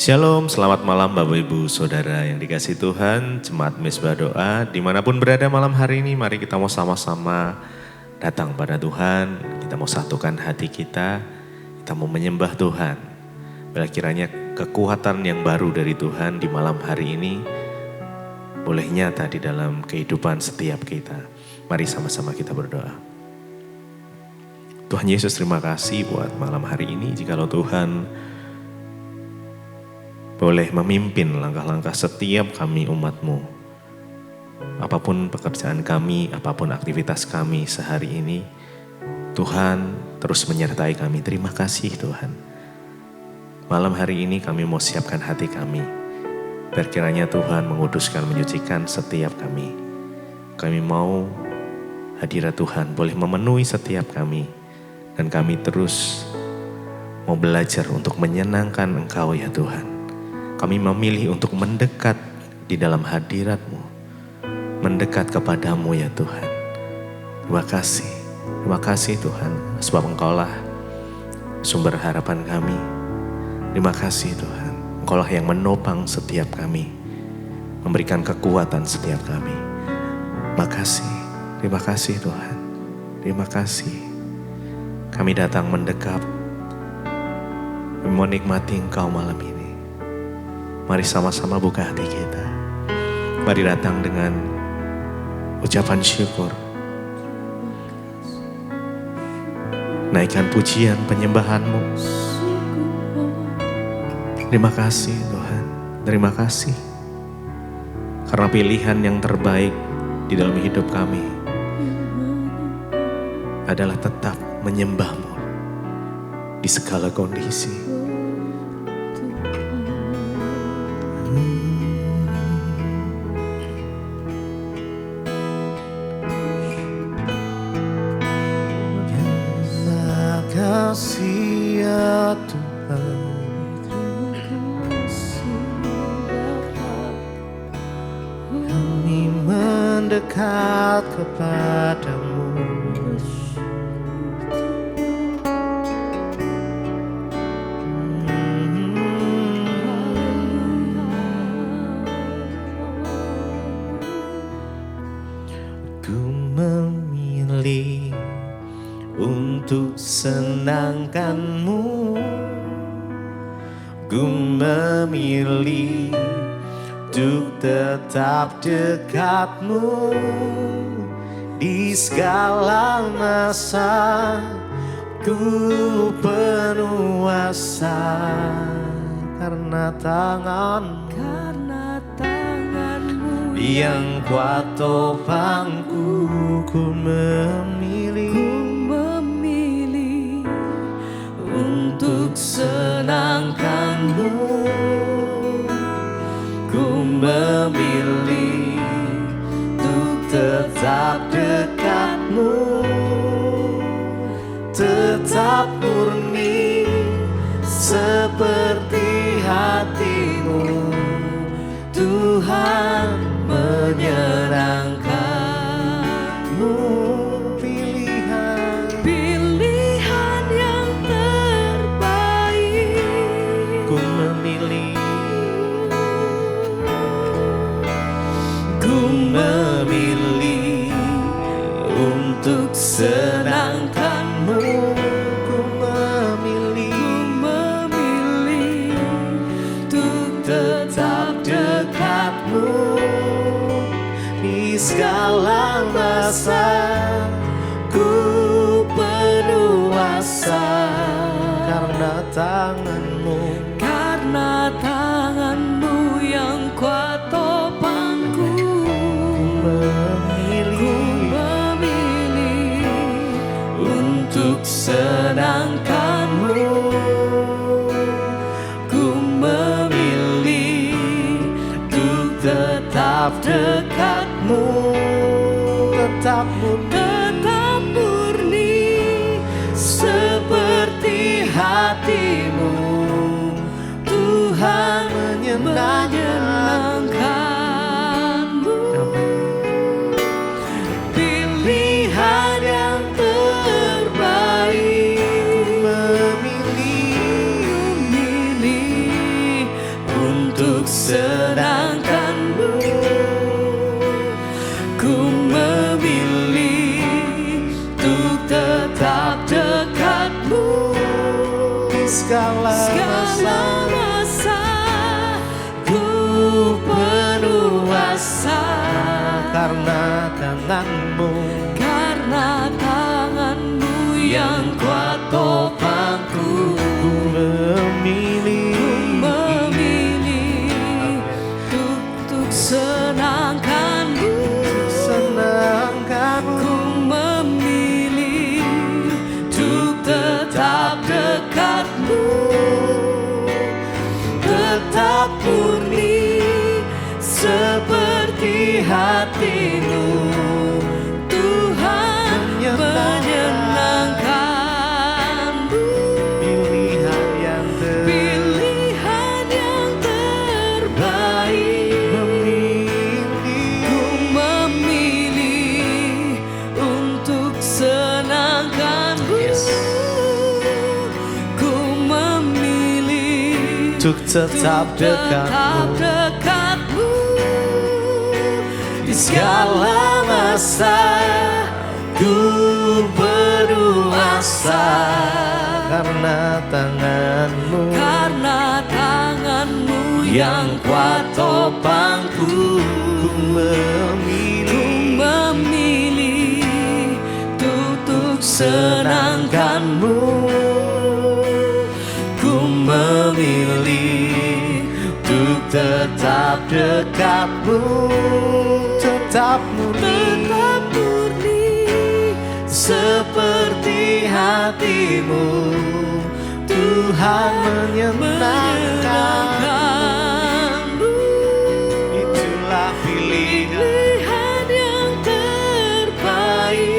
Shalom, selamat malam Bapak Ibu Saudara yang dikasihi Tuhan, Jemaat Mezbah Doa. Dimanapun berada malam hari ini, mari kita mau sama-sama datang pada Tuhan. Kita mau satukan hati kita mau menyembah Tuhan. Bila kiranya kekuatan yang baru dari Tuhan di malam hari ini boleh nyata di dalam kehidupan setiap kita. Mari sama-sama kita berdoa. Tuhan Yesus, terima kasih buat malam hari ini. Jikalau Tuhan boleh memimpin langkah-langkah setiap kami umat-Mu. Apapun pekerjaan kami, apapun aktivitas kami sehari ini, Tuhan terus menyertai kami. Terima kasih Tuhan. Malam hari ini kami mau siapkan hati kami. Biar kiranya Tuhan menguduskan, menyucikan setiap kami. Kami mau hadirat Tuhan boleh memenuhi setiap kami. Dan kami terus mau belajar untuk menyenangkan Engkau ya Tuhan. Kami memilih untuk mendekat di dalam hadirat-Mu. Mendekat kepadamu ya Tuhan. Terima kasih Tuhan. Sebab Engkaulah sumber harapan kami. Terima kasih Tuhan. Engkaulah yang menopang setiap kami. Memberikan kekuatan setiap kami. Terima kasih Tuhan. Terima kasih. Kami datang mendekap. Menikmati Engkau malam ini. Mari sama-sama buka hati kita. Mari datang dengan ucapan syukur. Naikkan pujian penyembahan-Mu. Terima kasih Tuhan. Terima kasih. Karena pilihan yang terbaik di dalam hidup kami adalah tetap menyembah-Mu di segala kondisi. Kasih ya Tuhan, kami mendekat kepadamu. Ku memilih untuk senangkan-Mu, ku memilih untuk tetap dekat-Mu di segala masa. Ku penuh asa karena tangan-Mu yang kuat topangku. Ku memilih untuk senangkan-Mu, ku memilih untuk tetap dekat-Mu, tetap murni seperti hati-Mu. Tuhan menyenangkan-Mu. Pilihan yang terbaik. Ku memilih untuk senangkan-Mu. Ku memilih untuk tetap dekat-Mu di segala masa. Ku penuh asa karena tangan-Mu yang kuat topangku. Ku memilih untuk senangkan-Mu, ku memilih untuk tetap dekat-Mu, tetap murni seperti hati-Mu. Tuhan menyenangkan-Mu. Pilihan yang terbaik. Ku memilih segala masa ku penuh asa karena tanganmu yang kuat topangku. Ku memilih untuk senangkanmu. Ku memilih untuk tetap dekatmu, tetap murni seperti hatimu. Tuhan menyenangkanmu. Pilihan yang terbaik. Ku memilih untuk senangkanmu. Ku memilih untuk tetap dekatmu di segala masa. Ku penuh asa karena tanganmu yang kuat topangku. Ku memilih untuk senangkanmu. Ku memilih untuk tetap dekatmu, tetap murni seperti hatimu. Tuhan menyenangkanmu. Itulah Pilihan yang terbaik.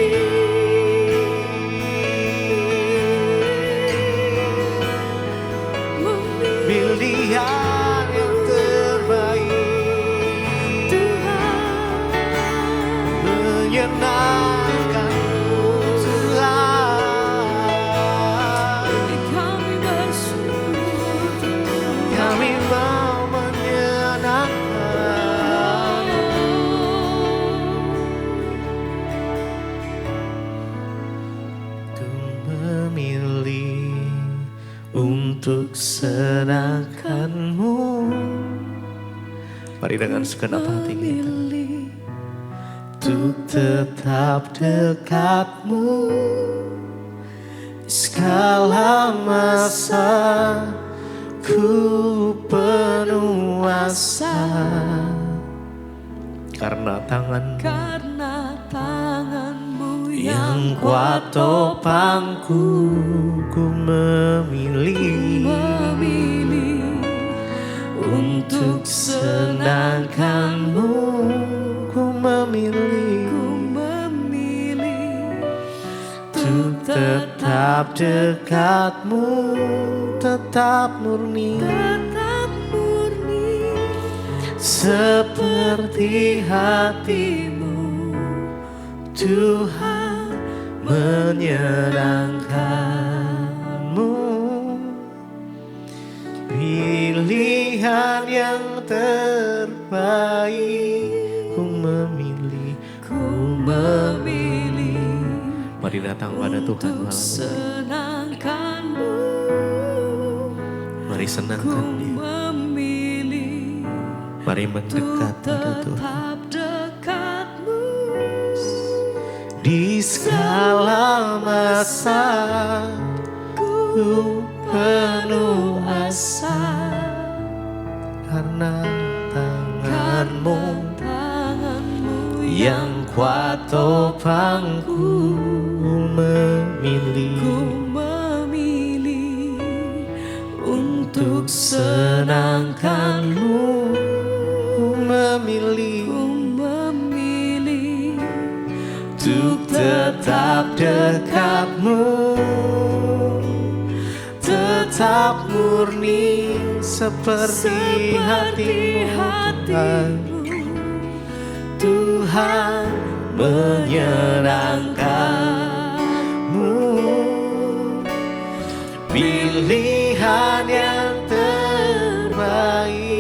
pilihan yang terbaik. Tuhan Menyenangkanmu Tuhan. kami bersyukur. Kami mau menyenangkanmu. Ku memilih untuk senangkanmu. Mari dengan segenap hati kita untuk tetap dekatmu segala masa. Ku penuh asa karena tanganmu yang kuat topangku. Ku memilih untuk senangkanmu. Ku memilih untuk tetap dekatmu, tetap murni seperti hatimu. Tuhan menyenangkanmu. Pilihan yang terbaik. Ku memilih. Mari datang pada Tuhan malam ini. Senangkanmu. Mari senangkan Dia. Mari mendekat pada Tuhan. Di segala masa ku penuh asa karena tanganmu yang kuat topangku. Memilih untuk senangkanmu. Memilih untuk tetap dekatmu, tetap murni seperti hatimu. Tuhan menyenangkanmu. Pilihan yang terbaik.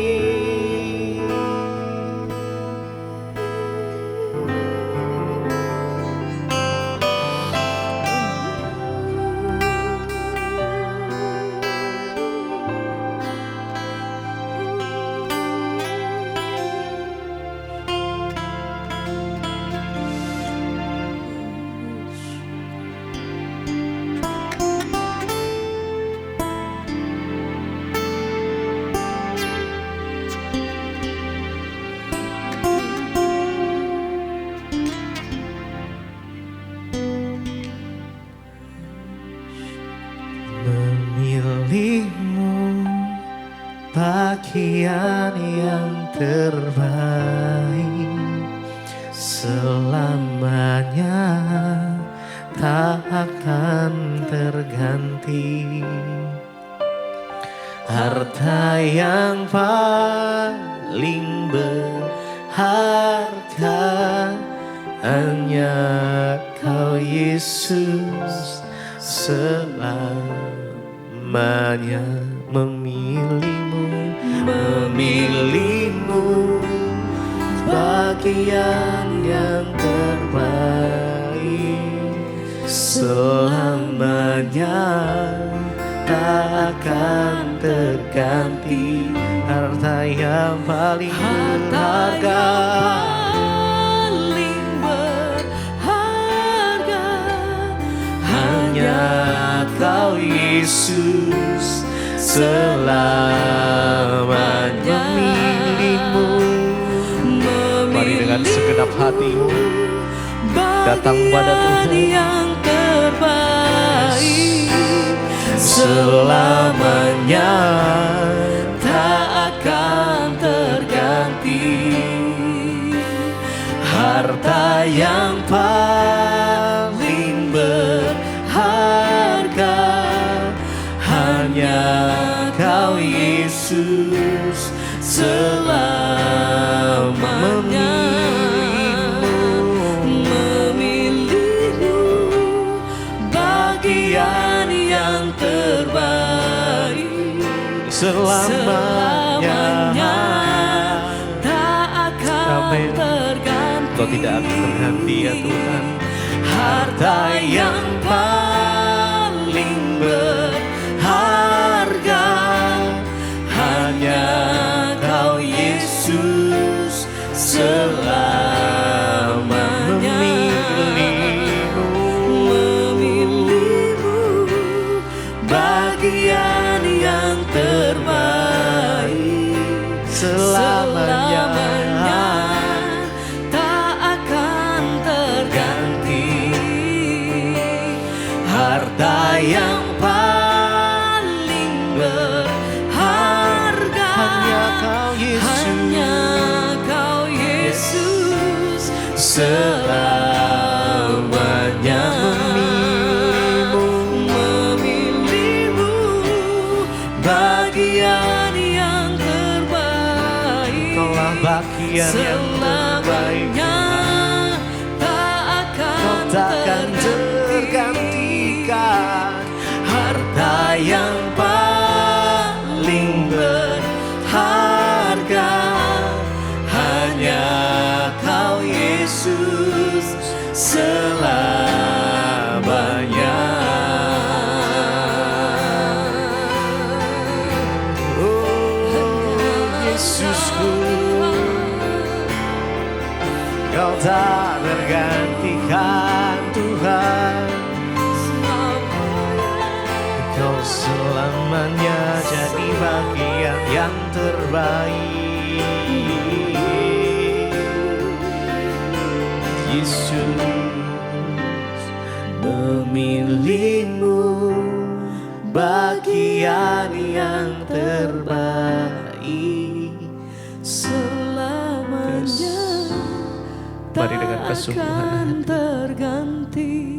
milikmu, bagian yang terbaik, selamanya tak akan terganti. Harta yang paling berharga, hanya Kau Yesus, selamanya memilihmu, bagian yang terbaik, selamanya tak akan terganti. Harta yang paling berharga, hanya Kau Yesus, selamanya memilihmu. Mari dengan segenap hatimu datang pada Tuhan yang terbaik, selamanya tak akan terganti. Harta yang paling berharga, hanya Kau Yesus, selamanya memilihmu, bagian yang terbaik, selamanya tak akan terganti. Kau tidak akan terganti ya Tuhan. Harta yang paling berharga, hanya Kau Yesus, selamanya memilihmu, bagian yang terbaik, selamanya tak akan terganti. Harta yang paling berharga, hanya Kau Yesus, selamanya memilihmu, bagian yang terbaik. Kaulah bagian yang terbaik, Kau takkan tergantikan. Harta yang paling berharga, hanya Kau Yesus, selamanya. Oh Yesusku, Kau tak tergantikan Tuhan. Kau selamanya jadi bagian yang terbaik. Yesus memilihmu, bagian yang terbaik, selamanya Mari dengan kesungguhan hati. terganti.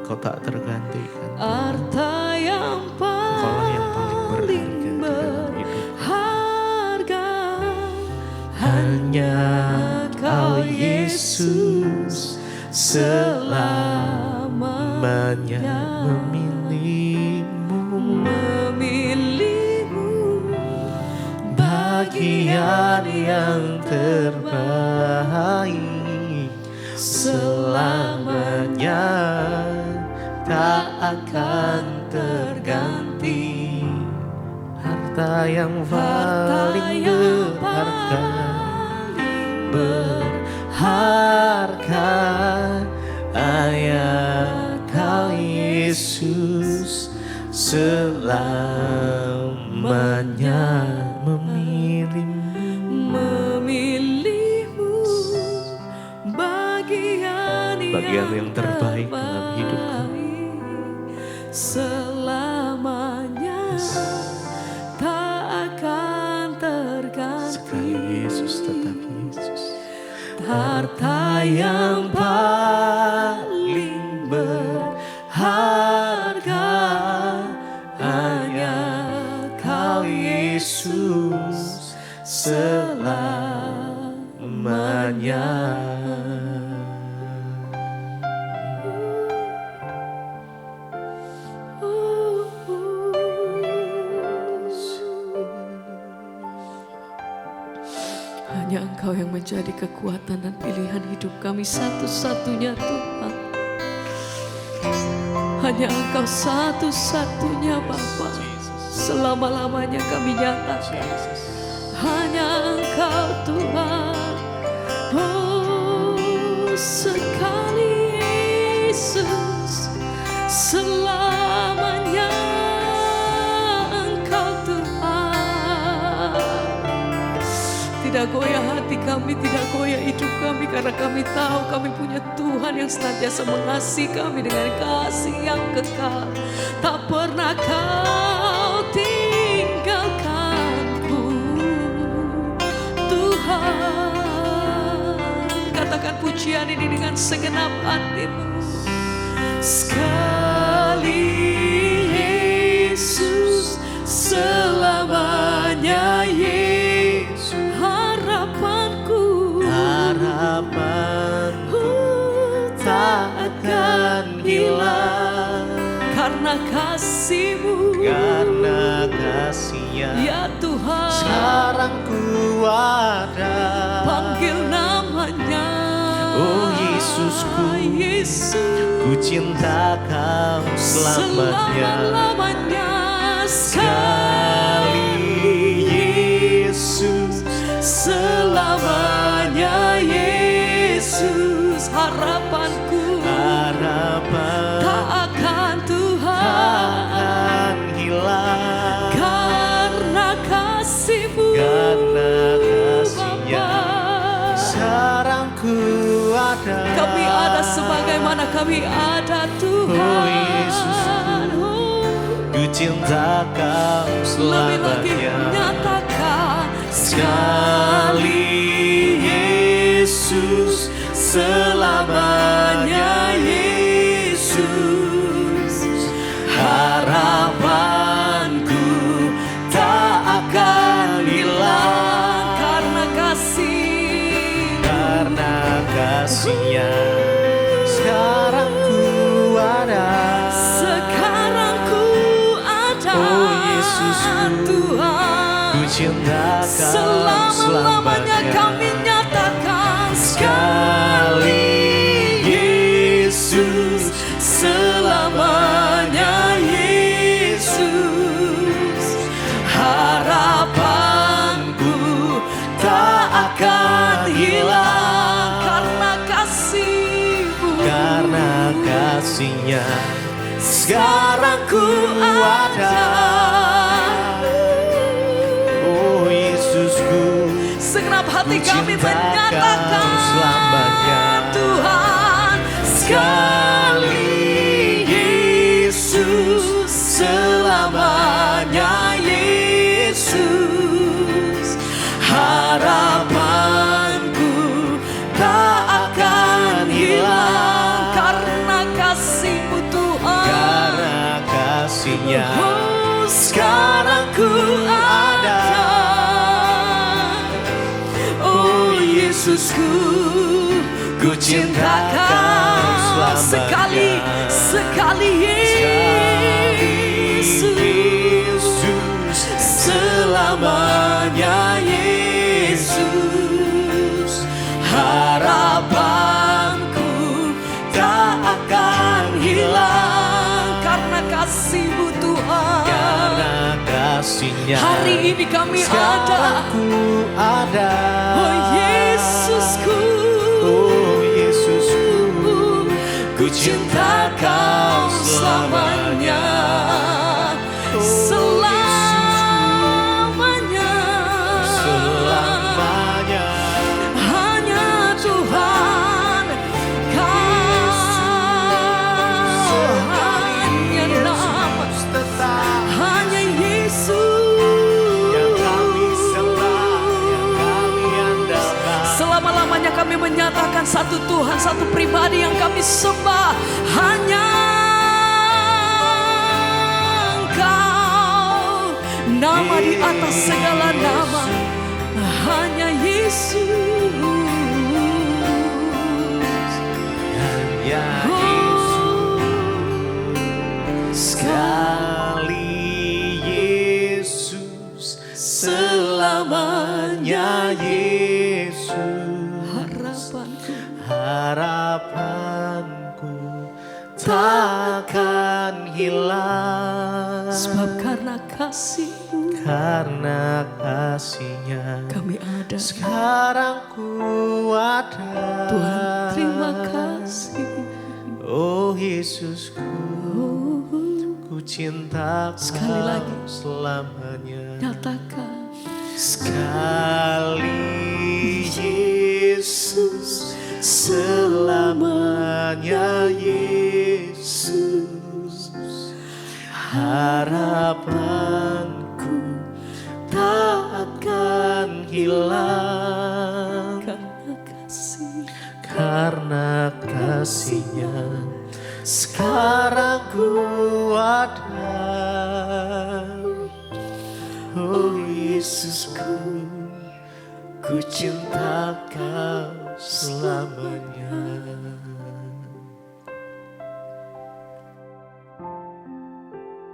Kau tak tergantikan. Harta yang Kaulah yang paling paling berharga di dalam hidup. berharga, Hanya Kau Yesus, selamanya memilihmu, bagian yang terbaik, selamanya tak akan terganti. Harta yang paling berharga, hanya Kau Yesus, selamanya memilihmu, bagian yang terbaik dalam hidup kami. selamanya harta yang paling berharga hanya Kau Yesus selamanya. Hanya Engkau yang menjadi kekuatan dan pilihan hidup kami satu-satunya Tuhan. Hanya Engkau satu-satunya Bapa. Selama-lamanya kami nyatakan hanya Engkau Tuhan. Oh, sekali Yesus, selamanya Engkau Tuhan. Tidak goyah hati kami, tidak goyah hidup kami, karena kami tahu kami punya Tuhan yang senantiasa mengasihi kami dengan kasih yang kekal. Tak pernah Kau tinggalkanku, Tuhan. Katakan pujian ini dengan segenap hatimu. Sekali Yesus, selamanya Yesus, harapanku tak akan hilang karena kasih-Mu, Karena kasih-Nya ya Tuhan. sekarang ku ada. Panggil namanya, Oh Yesusku, Yesus, ku cinta Kau selamanya. selama-lamanya. Sekali Yesus, Selamanya Yesus, harapanku tak akan Tuhan, akan hilang karena kasih-Mu, karena kasih-Nya Bapa. sekarang ku ada. Kami ada sebagaimana kami ada Tuhan. Oh Yesusku, ku cinta Kau Lebih lagi selamanya. nyatakan Sekali Yesus, selamanya Yesus, harapanku tak akan hilang karena kasih-kasih-Nya sekarang ku ada. sekarang ku ada. Oh Yesusku, Tuhan, ku cinta Kau selama-lamanya kami nyatakan sekali Yesus, selamanya Yesus, harapanku tak akan hilang karena kasih-Mu, karena kasih-Nya sekarang ku ada. Oh Yesusku, segenap hati ku kami cinta menyatakan Kau selamanya. Tuhan, sekali Yesus, selamanya Yesus, harapanku tak akan hilang karena kasih-Mu Tuhan. Karena kasih-Nya Oh, sekarang ku ada. Oh Yesusku, ku cinta Kau sekali Yesus, selamanya Yesus, harapanku tak akan hilang karena kasih-Mu Tuhan. karena kasih-Nya Hari ini kami sekarang ada. ku ada. Oh Yesusku, Oh Yesusku, ku cinta Kau selamanya, selamanya, selamanya. hanya Tuhan, Kau hanya nama, hanya Yesus. Yang kami sembah, yang kami andalkan. Selama-lamanya kami menyatakan Hanya Yesus, sekali Yesus, selamanya Yesus. Harapanku takkan hilang, sebab karena kasih-Mu, karena kasih-Nya kami ada. sekarang ku ada. Tuhan, terima kasih. Oh Yesusku, ku cinta Sekali Kau lagi. selamanya. Nyatakan. Sekali Yesus, selamanya Yesus. Harapanku tak akan hilang, Karena kasih, karena kasih-Nya sekarang ku ada. Oh Yesusku, ku cinta Kau selamanya.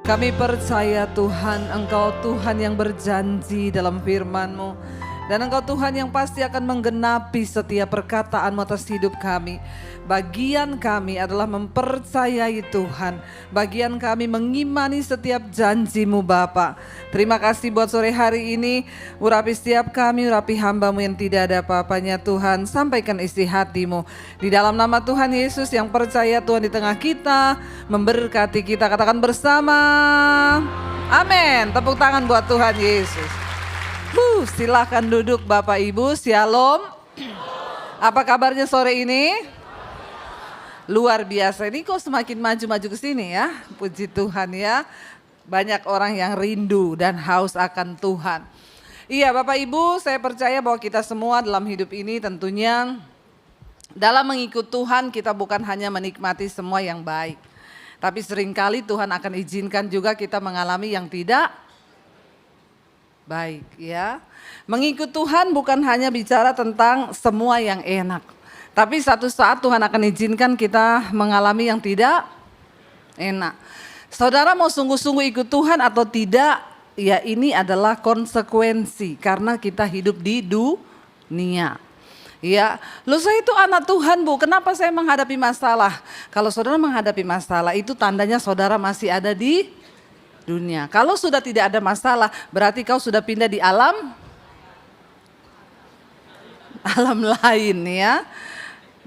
Kami percaya Tuhan, Engkau Tuhan yang berjanji dalam firman-Mu. Dan Engkau Tuhan yang pasti akan menggenapi setiap perkataan-Mu atas hidup kami. Bagian kami adalah mempercayai Tuhan. Bagian kami mengimani setiap janji-Mu Bapa. Terima kasih buat sore hari ini. Urapi setiap kami, urapi hamba-Mu yang tidak ada apa-apanya Tuhan. Sampaikan isi hati-Mu. Di dalam nama Tuhan Yesus yang percaya Tuhan di tengah kita, memberkati kita. Katakan bersama. Amin. Tepuk tangan buat Tuhan Yesus. Silakan duduk Bapak Ibu. Shalom. Apa kabarnya sore ini? Luar biasa. Ini kok semakin maju-maju ke sini ya. Puji Tuhan ya. Banyak orang yang rindu dan haus akan Tuhan. Iya Bapak Ibu, saya percaya bahwa kita semua dalam hidup ini tentunya dalam mengikut Tuhan kita bukan hanya menikmati semua yang baik. Tapi seringkali Tuhan akan izinkan juga kita mengalami yang tidak baik ya. Mengikut Tuhan bukan hanya bicara tentang semua yang enak. Tapi satu saat Tuhan akan izinkan kita mengalami yang tidak enak. Saudara mau sungguh-sungguh ikut Tuhan atau tidak, ya ini adalah konsekuensi karena kita hidup di dunia. Ya, loh saya itu anak Tuhan Bu, kenapa saya menghadapi masalah? Kalau saudara menghadapi masalah itu tandanya saudara masih ada di dunia. Kalau sudah tidak ada masalah, berarti kau sudah pindah di alam lain ya.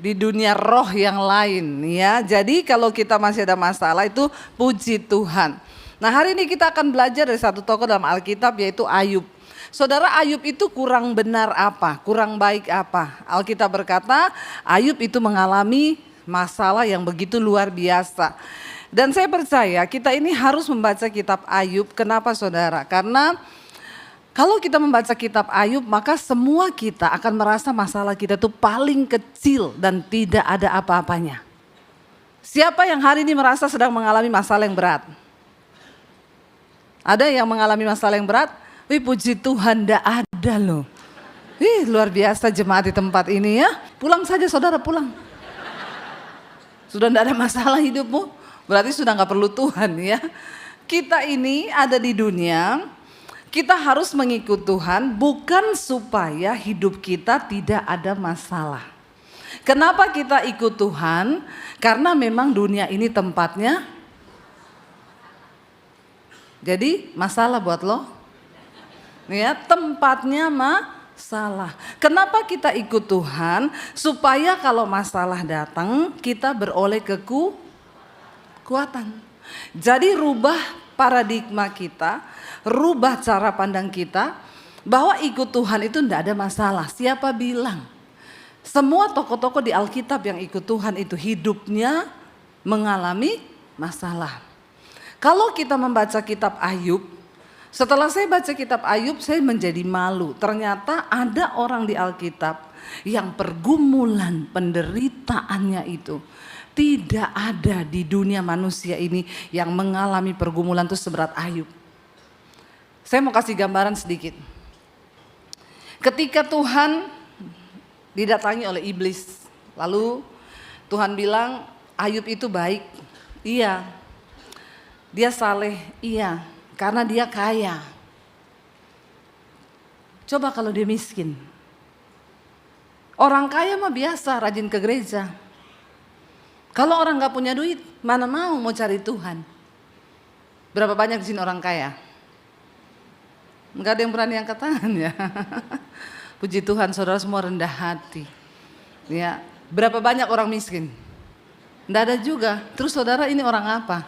Di dunia roh yang lain ya. Jadi kalau kita masih ada masalah itu puji Tuhan. Nah hari ini kita akan belajar dari satu tokoh dalam Alkitab yaitu Ayub. Saudara, Ayub itu kurang benar apa? Kurang baik apa? Alkitab berkata Ayub itu mengalami masalah yang begitu luar biasa. Dan saya percaya kita ini harus membaca kitab Ayub. Kenapa saudara? Karena kalau kita membaca kitab Ayub maka semua kita akan merasa masalah kita itu paling kecil dan tidak ada apa-apanya. Siapa yang hari ini merasa sedang mengalami masalah yang berat? Ada yang mengalami masalah yang berat? Wih puji Tuhan, tidak ada loh. Wih luar biasa jemaat di tempat ini ya. Pulang saja saudara, pulang. Sudah tidak ada masalah hidupmu, berarti sudah nggak perlu Tuhan ya. Kita ini ada di dunia, kita harus mengikut Tuhan bukan supaya hidup kita tidak ada masalah. Kenapa kita ikut Tuhan? Karena memang dunia ini tempatnya jadi masalah buat lo. Ya, tempatnya masalah. Kenapa kita ikut Tuhan? Supaya kalau masalah datang kita beroleh kekuatan. Jadi rubah paradigma kita, rubah cara pandang kita bahwa ikut Tuhan itu tidak ada masalah. Siapa bilang? Semua tokoh-tokoh di Alkitab yang ikut Tuhan itu hidupnya mengalami masalah. Kalau kita membaca kitab Ayub, setelah saya baca kitab Ayub saya menjadi malu. Ternyata ada orang di Alkitab yang pergumulan penderitaannya itu tidak ada di dunia manusia ini yang mengalami pergumulan itu seberat Ayub. Saya mau kasih gambaran sedikit. Ketika Tuhan didatangi oleh iblis. Lalu Tuhan bilang, Ayub itu baik. Iya. Dia saleh. Iya. Karena dia kaya. Coba kalau dia miskin. Orang kaya mah biasa rajin ke gereja. Kalau orang gak punya duit, mana mau cari Tuhan. Berapa banyak di sini orang kaya? Enggak ada yang berani angkat tangan ya. Puji Tuhan, saudara semua rendah hati. Ya, berapa banyak orang miskin? Enggak ada juga. Terus saudara ini orang apa?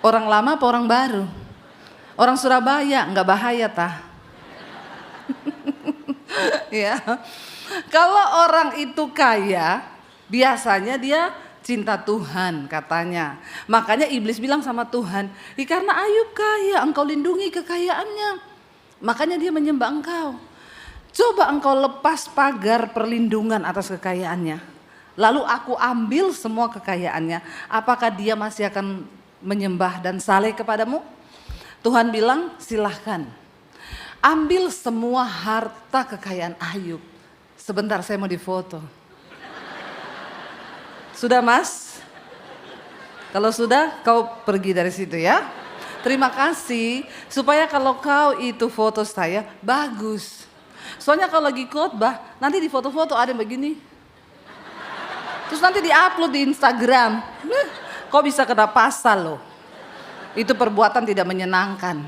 Orang lama apa orang baru? Orang Surabaya, enggak bahaya tah. Ya. Kalau orang itu kaya, biasanya dia cinta Tuhan katanya. Makanya iblis bilang sama Tuhan, karena Ayub kaya, engkau lindungi kekayaannya. Makanya dia menyembah engkau. Coba engkau lepas pagar perlindungan atas kekayaannya. Lalu aku ambil semua kekayaannya. Apakah dia masih akan menyembah dan saleh kepadamu? Tuhan bilang, silahkan. Ambil semua harta kekayaan Ayub. Sebentar saya mau difoto. Sudah Mas? Kalau sudah kau pergi dari situ ya. Terima kasih, supaya kalau kau itu foto saya bagus. Soalnya kalau lagi khotbah nanti di foto-foto ada yang begini. Terus nanti di-upload di Instagram. Kau bisa kena pasal loh. Itu perbuatan tidak menyenangkan.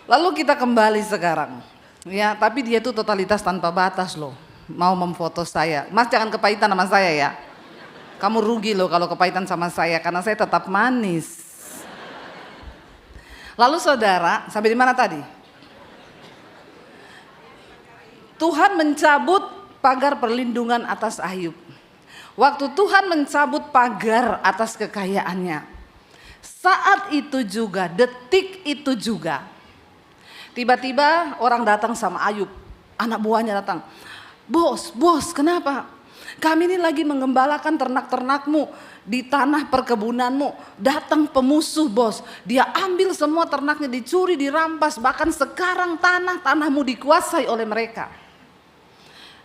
Lalu kita kembali sekarang. Ya, tapi dia tuh totalitas tanpa batas loh. Mau memfoto saya. Mas jangan kepahitan sama saya ya. Kamu rugi loh kalau kepahitan sama saya karena saya tetap manis. Lalu saudara, sampai di mana tadi? Tuhan mencabut pagar perlindungan atas Ayub. Waktu Tuhan mencabut pagar atas kekayaannya, saat itu juga, detik itu juga, tiba-tiba orang datang sama Ayub, anak buahnya datang. Bos, kenapa? Kami ini lagi mengembalakan ternak-ternakmu di tanah perkebunanmu. Datang pemusuh bos, dia ambil semua ternaknya, dicuri, dirampas. Bahkan sekarang tanahmu dikuasai oleh mereka.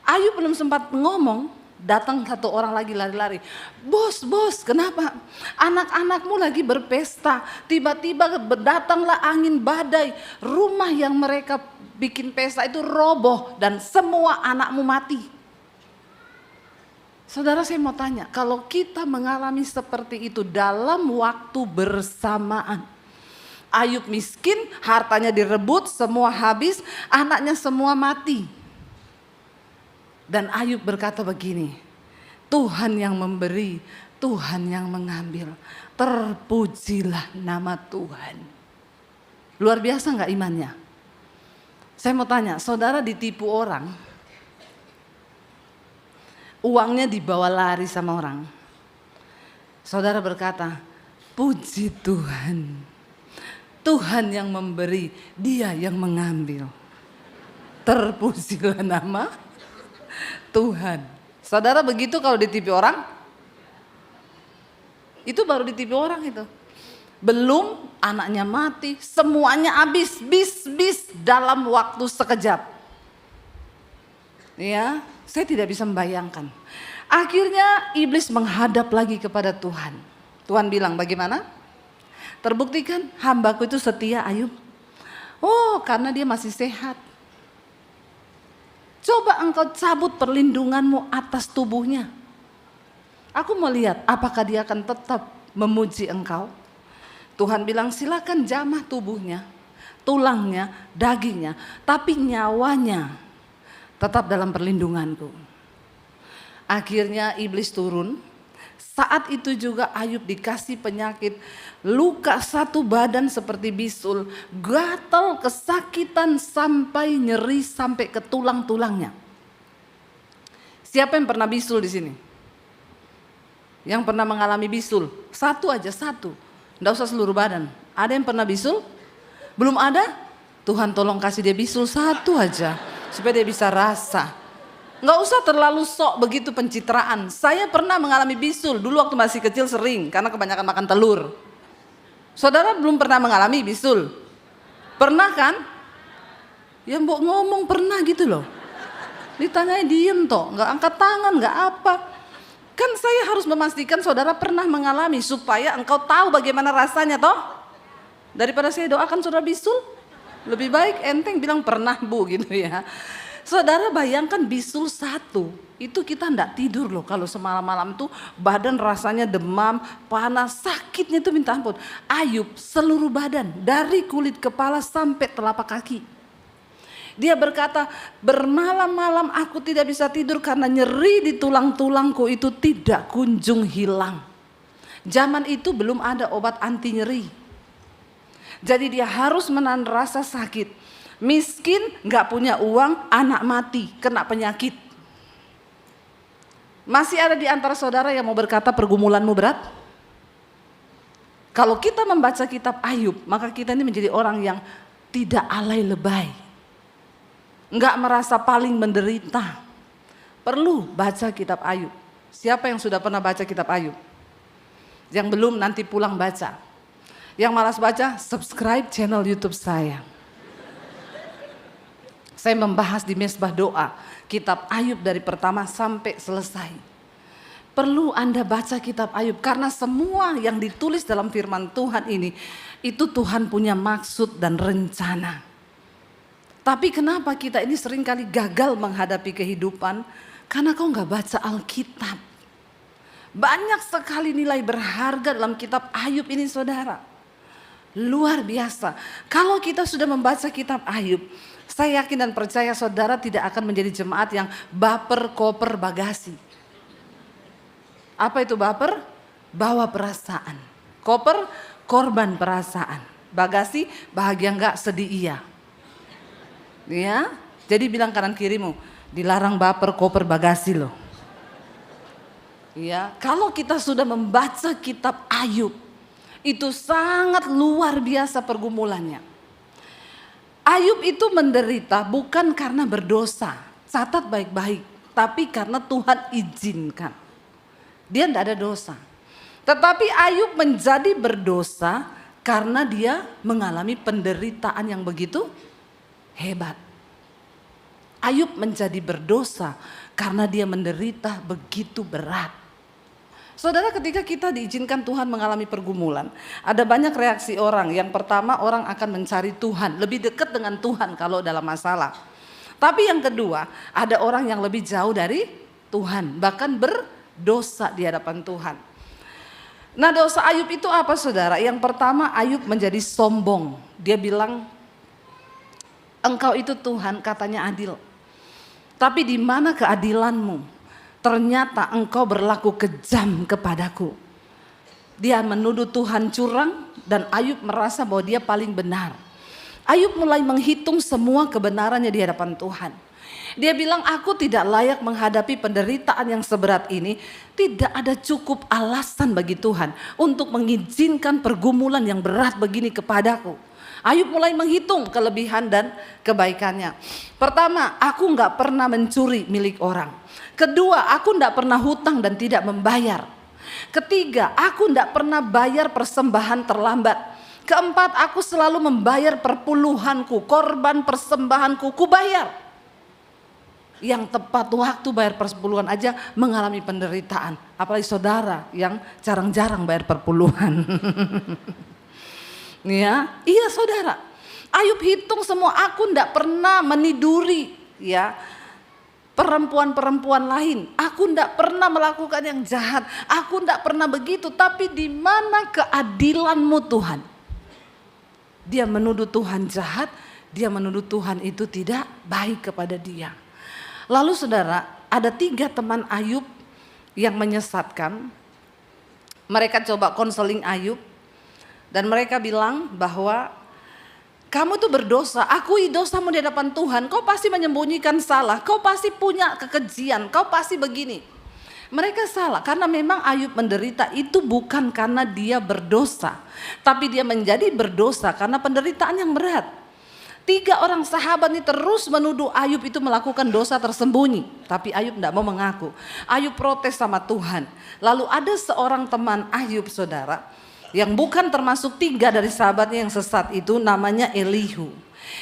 Ayub belum sempat ngomong, datang satu orang lagi lari-lari. Bos, kenapa? Anak-anakmu lagi berpesta. Tiba-tiba datanglah angin badai. Rumah yang mereka bikin pesta itu roboh dan semua anakmu mati. Saudara, saya mau tanya, kalau kita mengalami seperti itu dalam waktu bersamaan. Ayub miskin, hartanya direbut, semua habis, anaknya semua mati. Dan Ayub berkata begini, Tuhan yang memberi, Tuhan yang mengambil. Terpujilah nama Tuhan. Luar biasa gak imannya? Saya mau tanya, saudara ditipu orang, uangnya dibawa lari sama orang. Saudara berkata, puji Tuhan. Tuhan yang memberi, dia yang mengambil. Terpujilah nama Tuhan. Saudara begitu kalau ditipu orang? Itu baru ditipu orang itu. Belum anaknya mati, semuanya habis, bis dalam waktu sekejap. Ya, saya tidak bisa membayangkan. Akhirnya iblis menghadap lagi kepada Tuhan. Tuhan bilang, bagaimana? Terbukti kan hambaku itu setia Ayub? Oh, karena dia masih sehat. Coba engkau cabut perlindunganmu atas tubuhnya. Aku mau lihat apakah dia akan tetap memuji engkau. Tuhan bilang silakan jamah tubuhnya, tulangnya, dagingnya, tapi nyawanya tetap dalam perlindunganku. Akhirnya iblis turun. Saat itu juga Ayub dikasih penyakit, luka satu badan seperti bisul, gatal, kesakitan sampai nyeri sampai ke tulang-tulangnya. Siapa yang pernah bisul di sini? Yang pernah mengalami bisul? Satu aja, satu. Nggak usah seluruh badan. Ada yang pernah bisul? Belum ada? Tuhan tolong kasih dia bisul satu aja supaya dia bisa rasa. Nggak usah terlalu sok begitu pencitraan. Saya pernah mengalami bisul dulu waktu masih kecil sering karena kebanyakan makan telur. Saudara belum pernah mengalami bisul? Pernah kan? Ya mbok ngomong pernah gitu loh. Ditanyai diem toh, nggak angkat tangan, nggak apa. Kan saya harus memastikan saudara pernah mengalami supaya engkau tahu bagaimana rasanya toh. Daripada saya doakan saudara bisul, lebih baik enteng bilang pernah bu gitu ya. Saudara bayangkan bisul 1, itu kita enggak tidur loh kalau semalam-malam tuh badan rasanya demam, panas, sakitnya tuh minta ampun. Ayub seluruh badan dari kulit kepala sampai telapak kaki. Dia berkata, bermalam-malam aku tidak bisa tidur karena nyeri di tulang-tulangku itu tidak kunjung hilang. Zaman itu belum ada obat anti nyeri. Jadi dia harus menahan rasa sakit. Miskin, gak punya uang, anak mati, kena penyakit. Masih ada di antara saudara yang mau berkata pergumulanmu berat? Kalau kita membaca kitab Ayub, maka kita ini menjadi orang yang tidak alay lebay. Enggak merasa paling menderita. Perlu baca kitab Ayub. Siapa yang sudah pernah baca kitab Ayub? Yang belum nanti pulang baca. Yang malas baca, subscribe channel YouTube saya. Saya membahas di Mesbah Doa kitab Ayub dari pertama sampai selesai. Perlu Anda baca kitab Ayub karena semua yang ditulis dalam firman Tuhan ini itu Tuhan punya maksud dan rencana. Tapi kenapa kita ini seringkali gagal menghadapi kehidupan? Karena kau gak baca Alkitab. Banyak sekali nilai berharga dalam kitab Ayub ini saudara. Luar biasa. Kalau kita sudah membaca kitab Ayub, saya yakin dan percaya saudara tidak akan menjadi jemaat yang baper, koper, bagasi. Apa itu baper? Bawa perasaan. Koper, korban perasaan. Bagasi, bahagia enggak, sedih iya. Ya, jadi bilang kanan kirimu, dilarang baper, koper, bagasi loh. Ya, kalau kita sudah membaca kitab Ayub, itu sangat luar biasa pergumulannya. Ayub itu menderita bukan karena berdosa, catat baik-baik, tapi karena Tuhan izinkan. Dia tidak ada dosa. Tetapi Ayub menjadi berdosa karena dia mengalami penderitaan yang begitu hebat. Ayub menjadi berdosa karena dia menderita begitu berat. Saudara, ketika kita diizinkan Tuhan mengalami pergumulan, ada banyak reaksi orang. Yang pertama, orang akan mencari Tuhan, lebih dekat dengan Tuhan kalau dalam masalah. Tapi yang kedua, ada orang yang lebih jauh dari Tuhan, bahkan berdosa di hadapan Tuhan. Nah, dosa Ayub itu apa saudara? Yang pertama, Ayub menjadi sombong. Dia bilang, engkau itu Tuhan katanya adil. Tapi di mana keadilanmu? Ternyata engkau berlaku kejam kepadaku. Dia menuduh Tuhan curang dan Ayub merasa bahwa dia paling benar. Ayub mulai menghitung semua kebenarannya di hadapan Tuhan. Dia bilang, aku tidak layak menghadapi penderitaan yang seberat ini. Tidak ada cukup alasan bagi Tuhan untuk mengizinkan pergumulan yang berat begini kepadaku. Ayub mulai menghitung kelebihan dan kebaikannya. Pertama, aku gak pernah mencuri milik orang. Kedua, aku tidak pernah hutang dan tidak membayar. Ketiga, aku tidak pernah bayar persembahan terlambat. Keempat, aku selalu membayar perpuluhanku, korban persembahanku, kubayar. Yang tepat waktu bayar persepuluhan aja mengalami penderitaan. Apalagi saudara yang jarang-jarang bayar perpuluhan. Ya, iya saudara. Ayub hitung semua, aku tidak pernah meniduri ya perempuan-perempuan lain. Aku tidak pernah melakukan yang jahat. Aku tidak pernah begitu. Tapi di mana keadilanmu Tuhan? Dia menuduh Tuhan jahat. Dia menuduh Tuhan itu tidak baik kepada dia. Lalu saudara, ada 3 teman Ayub yang menyesatkan. Mereka coba konseling Ayub. Dan mereka bilang bahwa kamu tuh berdosa, akui dosamu di hadapan Tuhan. Kau pasti menyembunyikan salah, kau pasti punya kekejian, kau pasti begini. Mereka salah karena memang Ayub menderita itu bukan karena dia berdosa. Tapi dia menjadi berdosa karena penderitaan yang berat. 3 orang sahabat ini terus menuduh Ayub itu melakukan dosa tersembunyi. Tapi Ayub tidak mau mengaku. Ayub protes sama Tuhan. Lalu ada seorang teman Ayub saudara, yang bukan termasuk 3 dari sahabatnya yang sesat itu, namanya Elihu.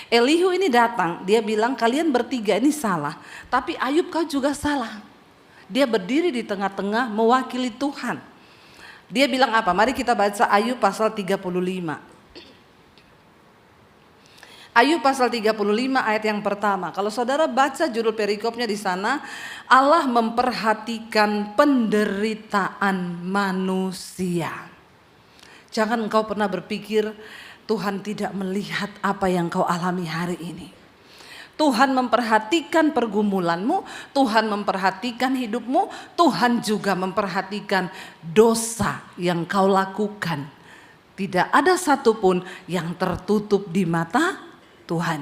Elihu ini datang, dia bilang kalian bertiga ini salah, tapi Ayub kau juga salah. Dia berdiri di tengah-tengah mewakili Tuhan. Dia bilang apa? Mari kita baca Ayub pasal 35. Ayub pasal 35 ayat yang pertama. Kalau saudara baca judul perikopnya di sana, Allah memperhatikan penderitaan manusia. Jangan engkau pernah berpikir Tuhan tidak melihat apa yang kau alami hari ini. Tuhan memperhatikan pergumulanmu, Tuhan memperhatikan hidupmu, Tuhan juga memperhatikan dosa yang kau lakukan. Tidak ada satupun yang tertutup di mata Tuhan.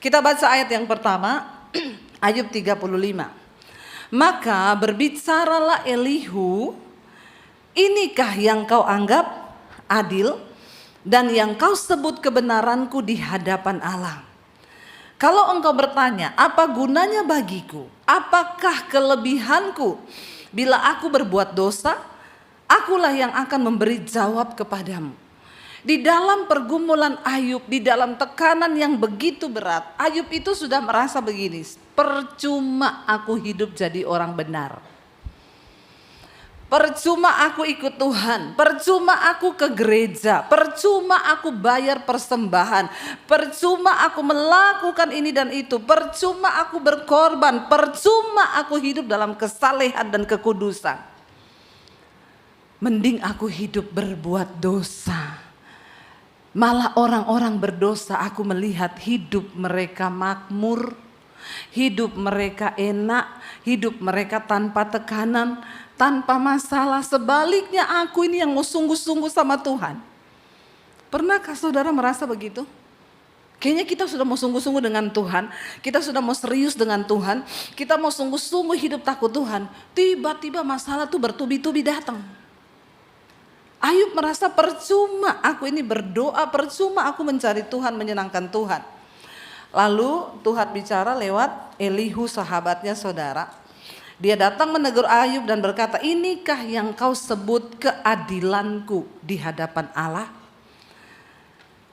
Kita baca ayat yang pertama, Ayub 35. Maka berbicaralah Elihu, inikah yang kau anggap adil dan yang kau sebut kebenaranku di hadapan Allah. Kalau engkau bertanya, apa gunanya bagiku? Apakah kelebihanku? Bila aku berbuat dosa, akulah yang akan memberi jawab kepadamu. Di dalam pergumulan Ayub, di dalam tekanan yang begitu berat, Ayub itu sudah merasa begini, percuma aku hidup jadi orang benar. Percuma aku ikut Tuhan, percuma aku ke gereja, percuma aku bayar persembahan, percuma aku melakukan ini dan itu, percuma aku berkorban, percuma aku hidup dalam kesalehan dan kekudusan. Mending aku hidup berbuat dosa. Malah orang-orang berdosa aku melihat hidup mereka makmur, hidup mereka enak, hidup mereka tanpa tekanan, tanpa masalah. Sebaliknya aku ini yang mau sungguh-sungguh sama Tuhan. Pernahkah saudara merasa begitu? Kayaknya kita sudah mau sungguh-sungguh dengan Tuhan, kita sudah mau serius dengan Tuhan, kita mau sungguh-sungguh hidup takut Tuhan. Tiba-tiba masalah tuh bertubi-tubi datang. Ayub merasa percuma aku ini berdoa, percuma aku mencari Tuhan, menyenangkan Tuhan. Lalu Tuhan bicara lewat Elihu sahabatnya saudara. Dia datang menegur Ayub dan berkata, inikah yang kau sebut keadilanku di hadapan Allah?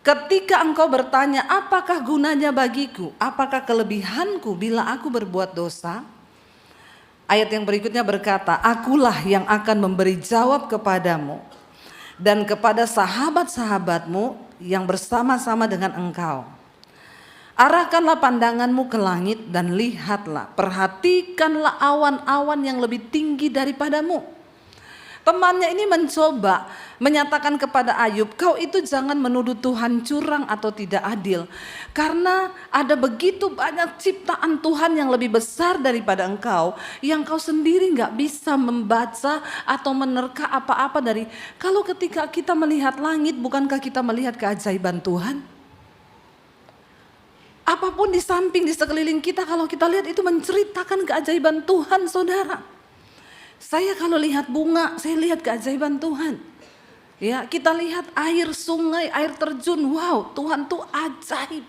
Ketika engkau bertanya, apakah gunanya bagiku? Apakah kelebihanku bila aku berbuat dosa? Ayat yang berikutnya berkata, akulah yang akan memberi jawab kepadamu dan kepada sahabat-sahabatmu yang bersama-sama dengan engkau. Arahkanlah pandanganmu ke langit dan lihatlah, perhatikanlah awan-awan yang lebih tinggi daripadamu. Temannya ini mencoba menyatakan kepada Ayub, kau itu jangan menuduh Tuhan curang atau tidak adil. Karena ada begitu banyak ciptaan Tuhan yang lebih besar daripada engkau, yang kau sendiri gak bisa membaca atau menerka apa-apa dari. Kalau ketika kita melihat langit, bukankah kita melihat keajaiban Tuhan? Apapun di samping, di sekeliling kita, kalau kita lihat itu menceritakan keajaiban Tuhan, saudara. Saya kalau lihat bunga, saya lihat keajaiban Tuhan. Ya, kita lihat air sungai, air terjun, wow, Tuhan tuh ajaib.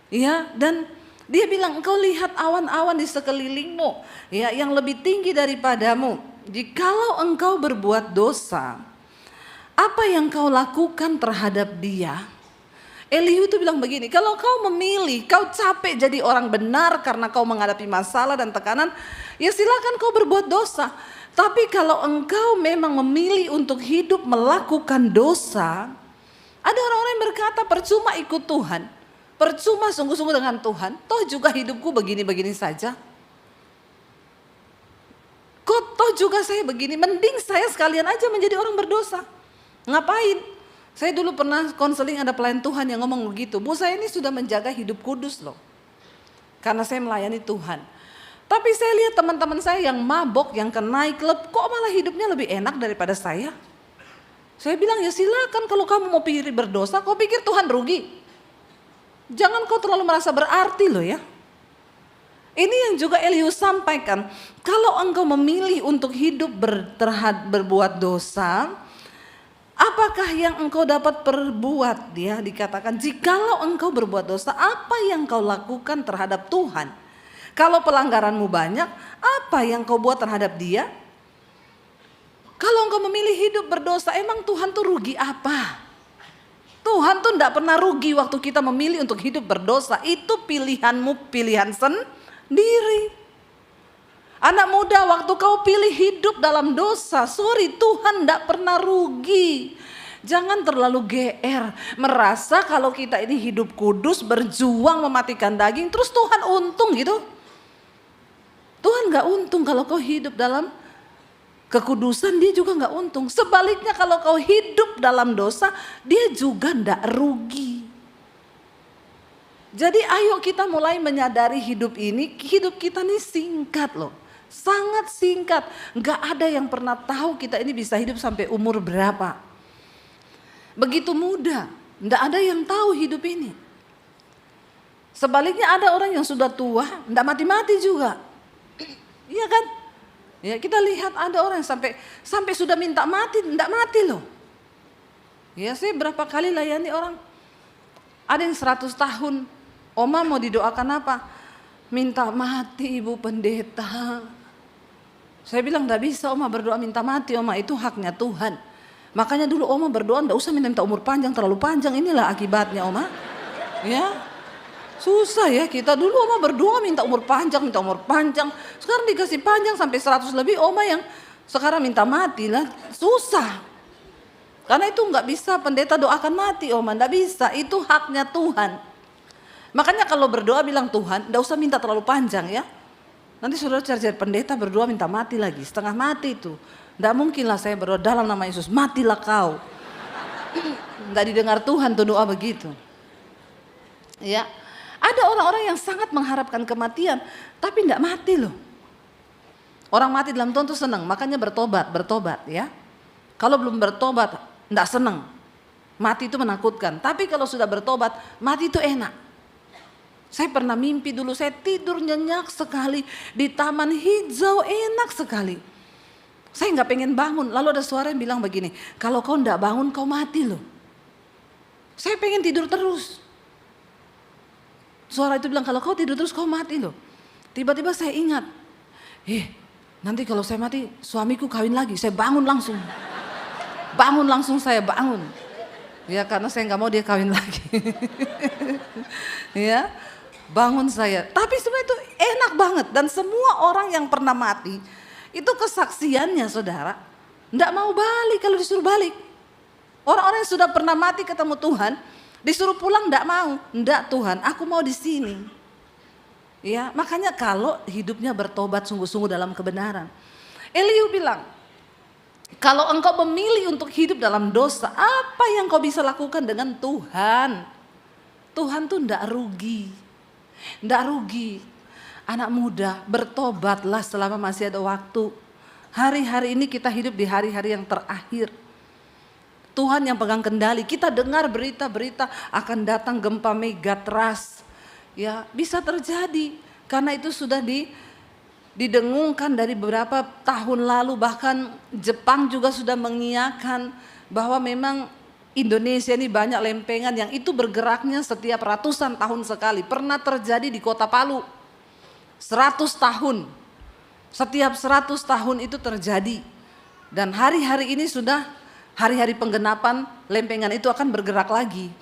Ya, dan dia bilang, engkau lihat awan-awan di sekelilingmu, ya, yang lebih tinggi daripadamu. Jikalau engkau berbuat dosa, apa yang kau lakukan terhadap dia? Elihu itu bilang begini, kalau kau memilih, kau capek jadi orang benar karena kau menghadapi masalah dan tekanan, ya silakan kau berbuat dosa. Tapi kalau engkau memang memilih untuk hidup melakukan dosa, ada orang-orang yang berkata percuma ikut Tuhan, percuma sungguh-sungguh dengan Tuhan, toh juga hidupku begini-begini saja. Kok toh juga saya begini, mending saya sekalian aja menjadi orang berdosa. Ngapain? Saya dulu pernah konseling, ada pelayan Tuhan yang ngomong begitu. Bu, saya ini sudah menjaga hidup kudus loh. Karena saya melayani Tuhan. Tapi saya lihat teman-teman saya yang mabok, yang ke nightclub, kok malah hidupnya lebih enak daripada saya. Saya bilang, ya silakan kalau kamu mau pilih berdosa, kau pikir Tuhan rugi? Jangan kau terlalu merasa berarti loh ya. Ini yang juga Elihu sampaikan. Kalau engkau memilih untuk hidup berbuat dosa, apakah yang engkau dapat perbuat? Dia dikatakan, jikalau engkau berbuat dosa, apa yang kau lakukan terhadap Tuhan? Kalau pelanggaranmu banyak, apa yang kau buat terhadap dia? Kalau engkau memilih hidup berdosa, emang Tuhan tuh rugi apa? Tuhan tuh tidak pernah rugi waktu kita memilih untuk hidup berdosa. Itu pilihanmu, pilihan sendiri. Anak muda, waktu kau pilih hidup dalam dosa, sorry, Tuhan tidak pernah rugi. Jangan terlalu GR, merasa kalau kita ini hidup kudus, berjuang mematikan daging, terus Tuhan untung gitu. Tuhan gak untung kalau kau hidup dalam kekudusan, dia juga gak untung. Sebaliknya kalau kau hidup dalam dosa, dia juga gak rugi. Jadi ayo kita mulai menyadari hidup kita ini singkat loh. Sangat singkat. Gak ada yang pernah tahu kita ini bisa hidup sampai umur berapa. Begitu muda, gak ada yang tahu hidup ini. Sebaliknya ada orang yang sudah tua, gak mati-mati juga. Iya kan? Ya, kita lihat ada orang yang sampai sudah minta mati, enggak mati loh. Ya, saya berapa kali layani orang, ada yang 100 tahun, oma mau didoakan apa? Minta mati Ibu Pendeta. Saya bilang enggak bisa oma berdoa minta mati, oma itu haknya Tuhan. Makanya dulu oma berdoa enggak usah minta umur panjang, terlalu panjang, inilah akibatnya oma. Ya. Susah ya kita dulu oma berdoa minta umur panjang. Sekarang dikasih panjang sampai 100 lebih, oma yang sekarang minta mati lah. Susah. Karena itu nggak bisa pendeta doakan mati oma, nggak bisa. Itu haknya Tuhan. Makanya kalau berdoa bilang Tuhan, nggak usah minta terlalu panjang ya. Nanti saudara cari pendeta berdoa minta mati lagi, setengah mati itu. Nggak mungkin lah saya berdoa dalam nama Yesus, matilah kau. Nggak didengar Tuhan tuh doa begitu. Ya. Ada orang-orang yang sangat mengharapkan kematian, tapi tidak mati loh. Orang mati dalam Tuhan itu senang, makanya bertobat ya. Kalau belum bertobat, tidak senang. Mati itu menakutkan, tapi kalau sudah bertobat, mati itu enak. Saya pernah mimpi dulu, saya tidur nyenyak sekali, di taman hijau enak sekali. Saya nggak pengen bangun, lalu ada suara yang bilang begini, kalau kau tidak bangun kau mati loh. Saya pengen tidur terus. Suara itu bilang kalau kau tidur terus kau mati loh. Tiba-tiba saya ingat, nanti kalau saya mati suamiku kawin lagi. Saya bangun langsung. Saya bangun. Ya karena saya nggak mau dia kawin lagi. Ya bangun saya. Tapi sebenarnya itu enak banget. Dan semua orang yang pernah mati itu kesaksiannya saudara. Nggak mau balik kalau disuruh balik. Orang-orang yang sudah pernah mati ketemu Tuhan. Disuruh pulang enggak mau. Enggak Tuhan, aku mau di sini. Ya, makanya kalau hidupnya bertobat sungguh-sungguh dalam kebenaran. Elihu bilang, kalau engkau memilih untuk hidup dalam dosa, apa yang kau bisa lakukan dengan Tuhan? Tuhan tuh enggak rugi. Enggak rugi. Anak muda, bertobatlah selama masih ada waktu. Hari-hari ini kita hidup di hari-hari yang terakhir. Tuhan yang pegang kendali. Kita dengar berita-berita akan datang gempa megatrust. Ya, bisa terjadi karena itu sudah didengungkan dari beberapa tahun lalu, bahkan Jepang juga sudah mengiyakan bahwa memang Indonesia ini banyak lempengan yang itu bergeraknya setiap ratusan tahun sekali. Pernah terjadi di Kota Palu. 100 tahun. Setiap 100 tahun itu terjadi. Dan hari-hari ini sudah hari-hari penggenapan lempengan itu akan bergerak lagi.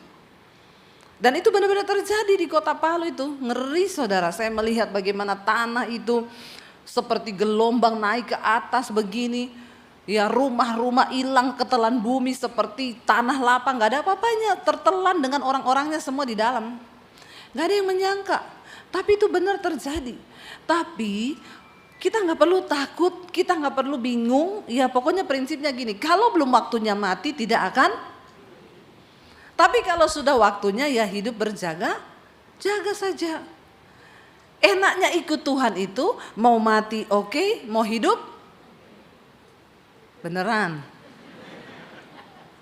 Dan itu benar-benar terjadi di Kota Palu itu. Ngeri saudara, saya melihat bagaimana tanah itu seperti gelombang naik ke atas begini. Ya rumah-rumah hilang ketelan bumi seperti tanah lapang. Gak ada apa-apanya, tertelan dengan orang-orangnya semua di dalam. Gak ada yang menyangka, tapi itu benar terjadi. Tapi kita nggak perlu takut, kita nggak perlu bingung. Ya pokoknya prinsipnya gini, kalau belum waktunya mati tidak akan. Tapi kalau sudah waktunya ya hidup berjaga, jaga saja. Enaknya ikut Tuhan itu mau mati oke, mau hidup beneran.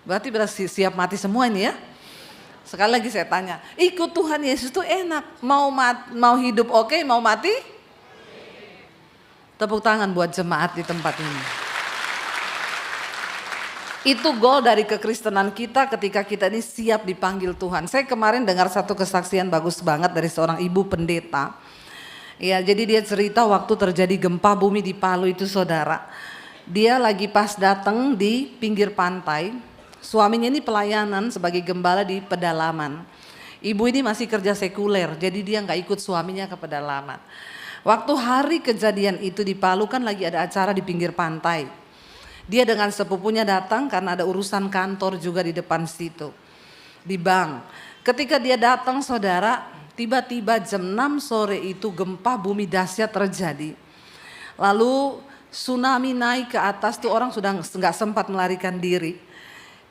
Berarti siap mati semua ini ya. Sekali lagi saya tanya, ikut Tuhan Yesus itu enak, mau hidup oke, mau mati? Tepuk tangan buat jemaat di tempat ini. Itu goal dari kekristenan kita ketika kita ini siap dipanggil Tuhan. Saya kemarin dengar satu kesaksian bagus banget dari seorang ibu pendeta. Ya, jadi dia cerita waktu terjadi gempa bumi di Palu itu saudara. Dia lagi pas datang di pinggir pantai. suaminya ini pelayanan sebagai gembala di pedalaman. Ibu ini masih kerja sekuler, jadi dia nggak ikut suaminya ke pedalaman. Waktu hari kejadian itu di Palu kan lagi ada acara di pinggir pantai. Dia dengan sepupunya datang karena ada urusan kantor juga di depan situ, di bank. Ketika dia datang saudara, tiba-tiba jam 6 sore itu gempa bumi dahsyat terjadi. Lalu tsunami naik ke atas tuh, orang sudah nggak sempat melarikan diri.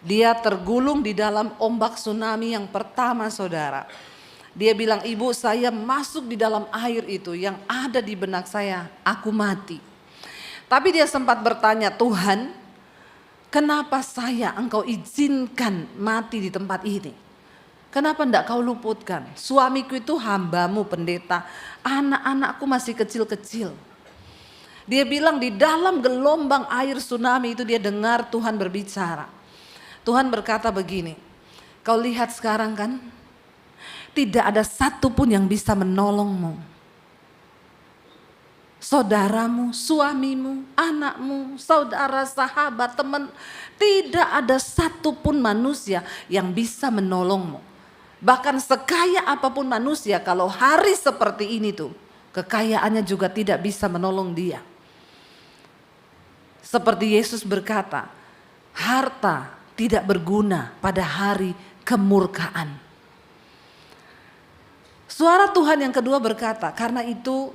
Dia tergulung di dalam ombak tsunami yang pertama saudara. Dia bilang, ibu saya masuk di dalam air itu, yang ada di benak saya, aku mati. Tapi dia sempat bertanya, Tuhan kenapa engkau izinkan mati di tempat ini? Kenapa enggak kau luputkan? Suamiku itu hambamu pendeta, anak-anakku masih kecil-kecil. Dia bilang di dalam gelombang air tsunami itu dia dengar Tuhan berbicara. Tuhan berkata begini, kau lihat sekarang kan, tidak ada satupun yang bisa menolongmu. Saudaramu, suamimu, anakmu, saudara, sahabat, teman, tidak ada satupun manusia yang bisa menolongmu. Bahkan sekaya apapun manusia, kalau hari seperti ini tuh, kekayaannya juga tidak bisa menolong dia. Seperti Yesus berkata, harta tidak berguna pada hari kemurkaan. Suara Tuhan yang kedua berkata, karena itu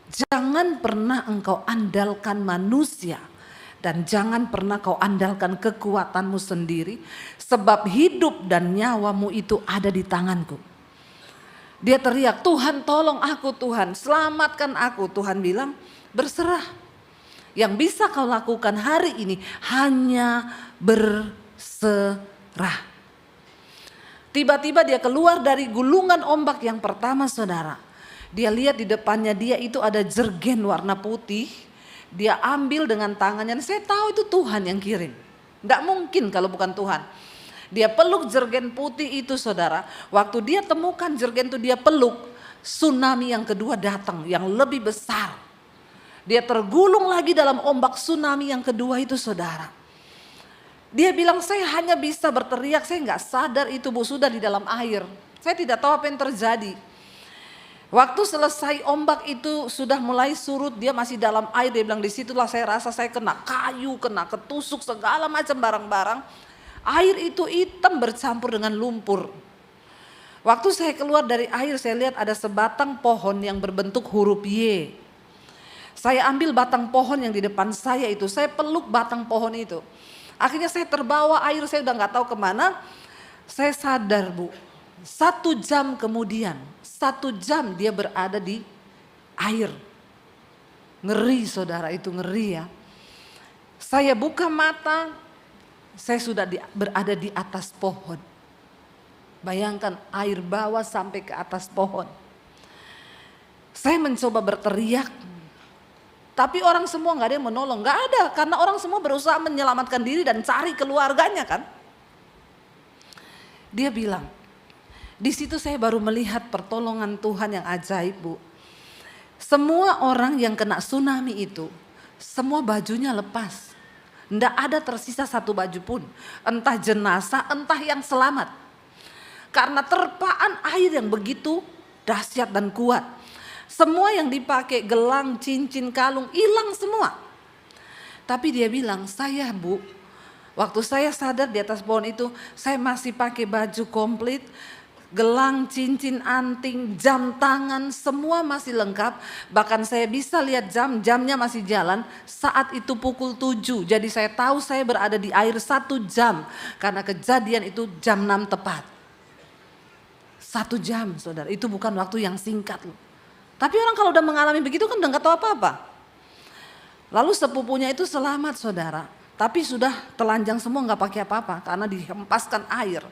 jangan pernah engkau andalkan manusia dan jangan pernah kau andalkan kekuatanmu sendiri, sebab hidup dan nyawamu itu ada di tanganku. Dia teriak, Tuhan tolong aku, Tuhan selamatkan aku. Tuhan bilang, berserah. Yang bisa kau lakukan hari ini hanya berserah. Tiba-tiba dia keluar dari gulungan ombak yang pertama saudara. Dia lihat di depannya dia itu ada jergen warna putih. Dia ambil dengan tangannya, saya tahu itu Tuhan yang kirim. Tidak mungkin kalau bukan Tuhan. Dia peluk jergen putih itu saudara. Waktu dia temukan jergen itu dia peluk, tsunami yang kedua datang yang lebih besar. Dia tergulung lagi dalam ombak tsunami yang kedua itu saudara. Dia bilang saya hanya bisa berteriak, saya nggak sadar itu Bu sudah di dalam air. Saya tidak tahu apa yang terjadi. Waktu selesai ombak itu sudah mulai surut, dia masih dalam air. Dia bilang disitulah saya rasa saya kena kayu, kena ketusuk segala macam barang-barang. Air itu hitam bercampur dengan lumpur. Waktu saya keluar dari air saya lihat ada sebatang pohon yang berbentuk huruf Y. Saya ambil batang pohon yang di depan saya itu, saya peluk batang pohon itu. Akhirnya saya terbawa air, saya udah gak tahu kemana. Saya sadar Bu, 1 jam kemudian, 1 jam dia berada di air. Ngeri saudara, itu ngeri ya. Saya buka mata, saya sudah berada di atas pohon. Bayangkan air bawah sampai ke atas pohon. Saya mencoba berteriak, tapi orang semua gak ada yang menolong, gak ada. Karena orang semua berusaha menyelamatkan diri dan cari keluarganya kan. Dia bilang, di situ saya baru melihat pertolongan Tuhan yang ajaib Bu. Semua orang yang kena tsunami itu, semua bajunya lepas. Nggak ada tersisa satu baju pun. Entah jenazah, entah yang selamat. Karena terpaan air yang begitu dahsyat dan kuat. Semua yang dipakai gelang, cincin, kalung hilang semua. Tapi dia bilang, saya Bu, waktu saya sadar di atas pohon itu, saya masih pakai baju komplit, gelang, cincin, anting, jam tangan, semua masih lengkap. Bahkan saya bisa lihat jamnya masih jalan. Saat itu pukul 7, jadi saya tahu saya berada di air 1 jam. Karena kejadian itu jam 6 tepat. 1 jam saudara, itu bukan waktu yang singkat loh. Tapi orang kalau udah mengalami begitu kan udah gak tahu apa-apa. Lalu sepupunya itu selamat saudara. Tapi sudah telanjang semua gak pakai apa-apa karena dihempaskan air.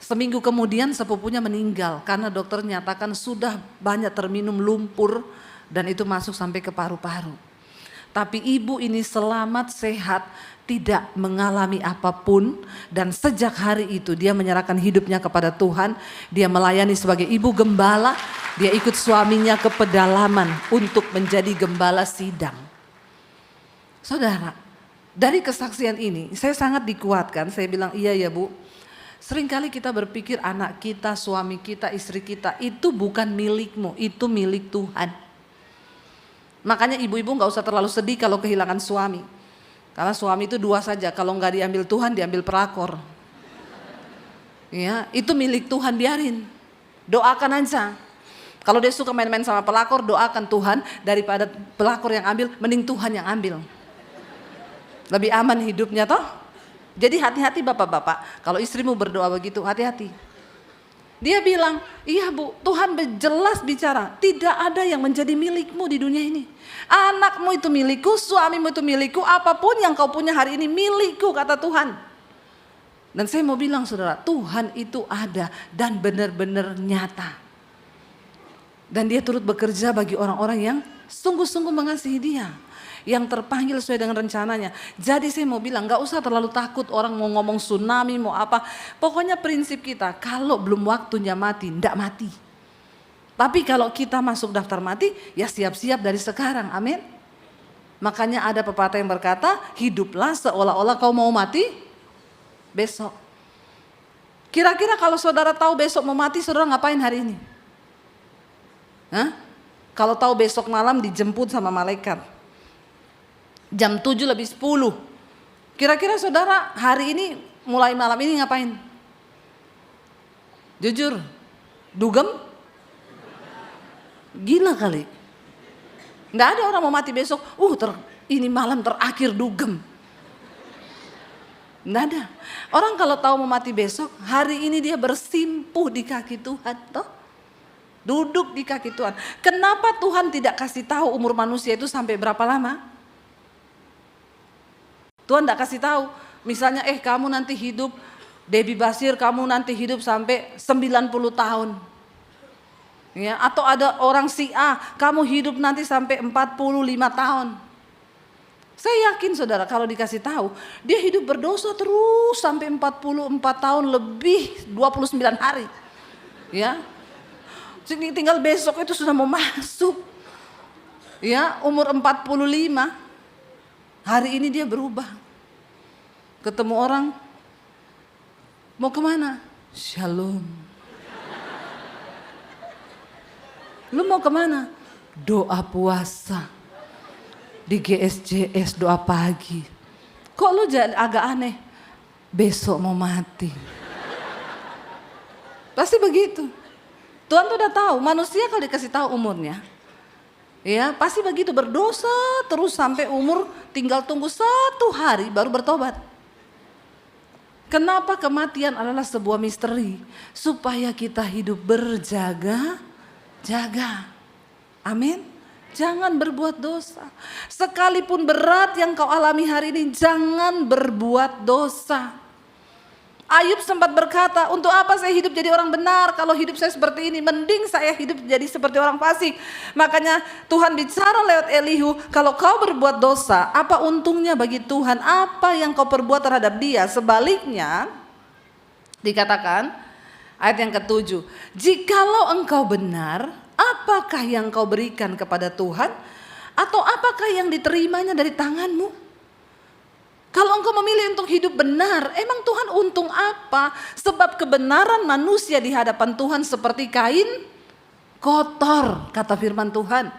Seminggu kemudian sepupunya meninggal karena dokter nyatakan sudah banyak terminum lumpur dan itu masuk sampai ke paru-paru. Tapi ibu ini selamat, sehat, tidak mengalami apapun dan sejak hari itu dia menyerahkan hidupnya kepada Tuhan. Dia melayani sebagai ibu gembala, dia ikut suaminya ke pedalaman untuk menjadi gembala sidang. Saudara, Dari kesaksian ini saya sangat dikuatkan. Saya bilang iya ya Bu. Seringkali kita berpikir anak kita, suami kita, istri kita itu bukan milikmu, itu milik Tuhan. Makanya ibu-ibu gak usah terlalu sedih kalau kehilangan suami. Karena suami itu dua saja, kalau gak diambil Tuhan diambil pelakor. Ya, itu milik Tuhan, biarin. Doakan aja. Kalau dia suka main-main sama pelakor, doakan Tuhan, daripada pelakor yang ambil, mending Tuhan yang ambil. Lebih aman hidupnya toh. Jadi hati-hati bapak-bapak, kalau istrimu berdoa begitu, hati-hati. Dia bilang, iya Bu, Tuhan jelas bicara, tidak ada yang menjadi milikmu di dunia ini. Anakmu itu milikku, suamimu itu milikku, apapun yang kau punya hari ini milikku, kata Tuhan. Dan saya mau bilang saudara, Tuhan itu ada dan benar-benar nyata. Dan dia turut bekerja bagi orang-orang yang sungguh-sungguh mengasihi dia. Yang terpanggil sesuai dengan rencananya. Jadi saya mau bilang gak usah terlalu takut orang mau ngomong tsunami mau apa. Pokoknya prinsip kita kalau belum waktunya mati, ndak mati. Tapi kalau kita masuk daftar mati ya siap-siap dari sekarang, amin. Makanya ada pepatah yang berkata hiduplah seolah-olah kau mau mati besok. Kira-kira kalau saudara tahu besok mau mati saudara ngapain hari ini? Hah? Kalau tahu besok malam dijemput sama malaikat. Jam 7 lebih 10. Kira-kira saudara hari ini mulai malam ini ngapain? Jujur, dugem? Gila kali. Nggak ada orang mau mati besok. Ini malam terakhir dugem. Nggak ada. Orang kalau tahu mau mati besok, hari ini dia bersimpuh di kaki Tuhan, toh? Duduk di kaki Tuhan. Kenapa Tuhan tidak kasih tahu umur manusia itu sampai berapa lama? Tuhan tidak kasih tahu, misalnya kamu nanti hidup, Debbie Basir kamu nanti hidup sampai 90 tahun. Ya, atau ada orang si A, kamu hidup nanti sampai 45 tahun. Saya yakin saudara kalau dikasih tahu, dia hidup berdosa terus sampai 44 tahun lebih 29 hari. Ya. Tinggal besok itu sudah mau masuk. Ya, umur 45. Hari ini dia berubah. Ketemu orang, mau kemana? Shalom. Lu mau kemana? Doa puasa. Di GSJS doa pagi. Kok lu jadi agak aneh? Besok mau mati. Pasti begitu. Tuhan tuh udah tahu, manusia kalau dikasih tahu umurnya. Ya pasti begitu, berdosa terus sampai umur tinggal tunggu 1 hari baru bertobat. Kenapa kematian adalah sebuah misteri? Supaya kita hidup berjaga-jaga. Amin. Jangan berbuat dosa. Sekalipun berat yang kau alami hari ini, jangan berbuat dosa. Ayub sempat berkata, untuk apa saya hidup jadi orang benar kalau hidup saya seperti ini? Mending saya hidup jadi seperti orang fasik. Makanya Tuhan bicara lewat Elihu, kalau kau berbuat dosa, apa untungnya bagi Tuhan? Apa yang kau perbuat terhadap dia? Sebaliknya, dikatakan ayat yang ke-7, jikalau engkau benar, apakah yang kau berikan kepada Tuhan? Atau apakah yang diterimanya dari tanganmu? Kalau engkau memilih untuk hidup benar, emang Tuhan untung apa? Sebab kebenaran manusia di hadapan Tuhan seperti kain kotor, kata firman Tuhan.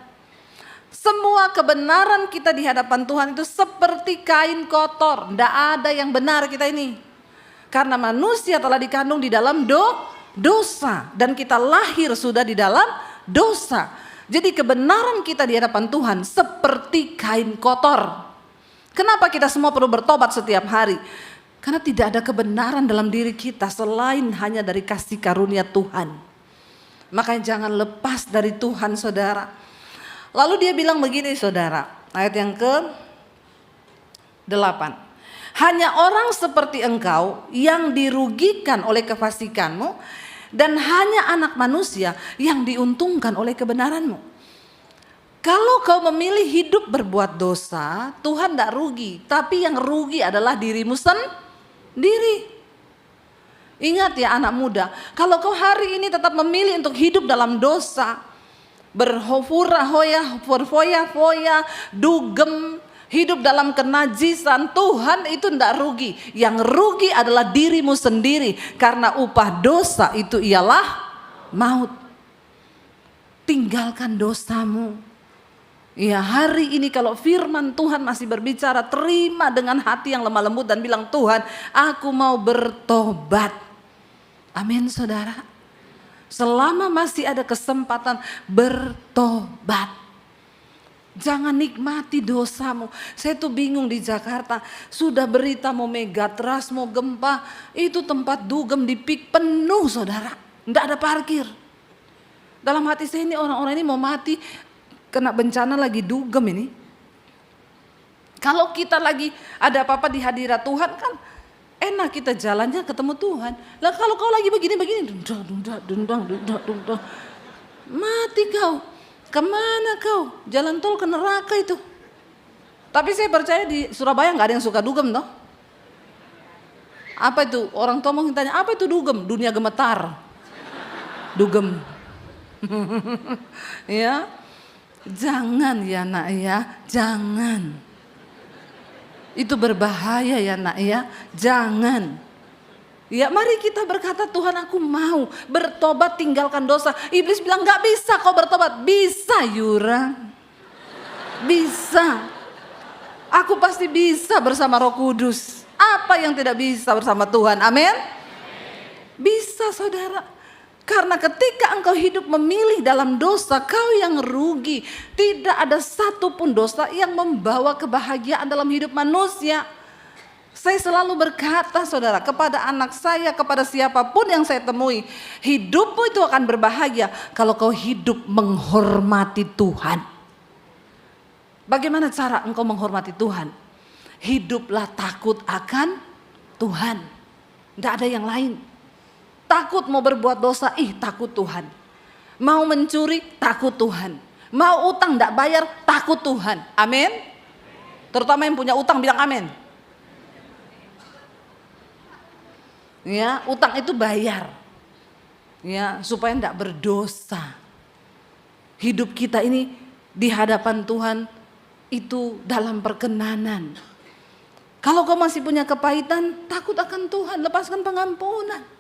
Semua kebenaran kita di hadapan Tuhan itu seperti kain kotor. Tidak ada yang benar kita ini. Karena manusia telah dikandung di dalam dosa. Dan kita lahir sudah di dalam dosa. Jadi kebenaran kita di hadapan Tuhan seperti kain kotor. Kenapa kita semua perlu bertobat setiap hari? Karena tidak ada kebenaran dalam diri kita selain hanya dari kasih karunia Tuhan. Makanya jangan lepas dari Tuhan saudara. Lalu dia bilang begini saudara, ayat yang ke-8. Hanya orang seperti engkau yang dirugikan oleh kefasikanmu dan hanya anak manusia yang diuntungkan oleh kebenaranmu. Kalau kau memilih hidup berbuat dosa, Tuhan tidak rugi. Tapi yang rugi adalah dirimu sendiri. Ingat ya anak muda, kalau kau hari ini tetap memilih untuk hidup dalam dosa, berfoya-foya, dugem, hidup dalam kenajisan, Tuhan itu tidak rugi. Yang rugi adalah dirimu sendiri, karena upah dosa itu ialah maut. Tinggalkan dosamu. Ya, hari ini kalau firman Tuhan masih berbicara, terima dengan hati yang lemah lembut dan bilang, Tuhan, aku mau bertobat. Amin, saudara. Selama masih ada kesempatan, bertobat. Jangan nikmati dosamu. Saya tuh bingung di Jakarta, sudah berita mau megatrust, mau gempa, itu tempat dugem di PIK penuh, saudara. Tidak ada parkir. Dalam hati saya ini orang-orang ini mau mati, kena bencana lagi dugem ini. Kalau kita lagi ada apa-apa di hadirat Tuhan kan enak, kita jalannya ketemu Tuhan. Lah kalau kau lagi begini-begini, dundang, mati kau. Kemana kau? Jalan tol ke neraka itu. Tapi saya percaya di Surabaya nggak ada yang suka dugem toh. Apa itu? Orang tua mungkin tanya, apa itu dugem? Dunia gemetar. Dugem. Ya. Jangan ya nak ya, jangan. Itu berbahaya ya nak ya, jangan. Ya mari kita berkata, Tuhan aku mau bertobat, tinggalkan dosa. Iblis bilang gak bisa kau bertobat. Bisa Yura, bisa. Aku pasti bisa bersama Roh Kudus. Apa yang tidak bisa bersama Tuhan, amin. Bisa saudara. Karena ketika engkau hidup memilih dalam dosa, kau yang rugi. Tidak ada satupun dosa yang membawa kebahagiaan dalam hidup manusia. Saya selalu berkata saudara, kepada anak saya, kepada siapapun yang saya temui, hidupmu itu akan berbahagia kalau kau hidup menghormati Tuhan. Bagaimana cara engkau menghormati Tuhan? Hiduplah takut akan Tuhan. Tidak ada yang lain. Takut mau berbuat dosa, takut Tuhan. Mau mencuri, takut Tuhan. Mau utang tidak bayar, takut Tuhan. Amin. Terutama yang punya utang bilang amin. Ya, utang itu bayar. Ya, supaya tidak berdosa. Hidup kita ini di hadapan Tuhan itu dalam perkenanan. Kalau kau masih punya kepahitan, takut akan Tuhan, lepaskan pengampunan.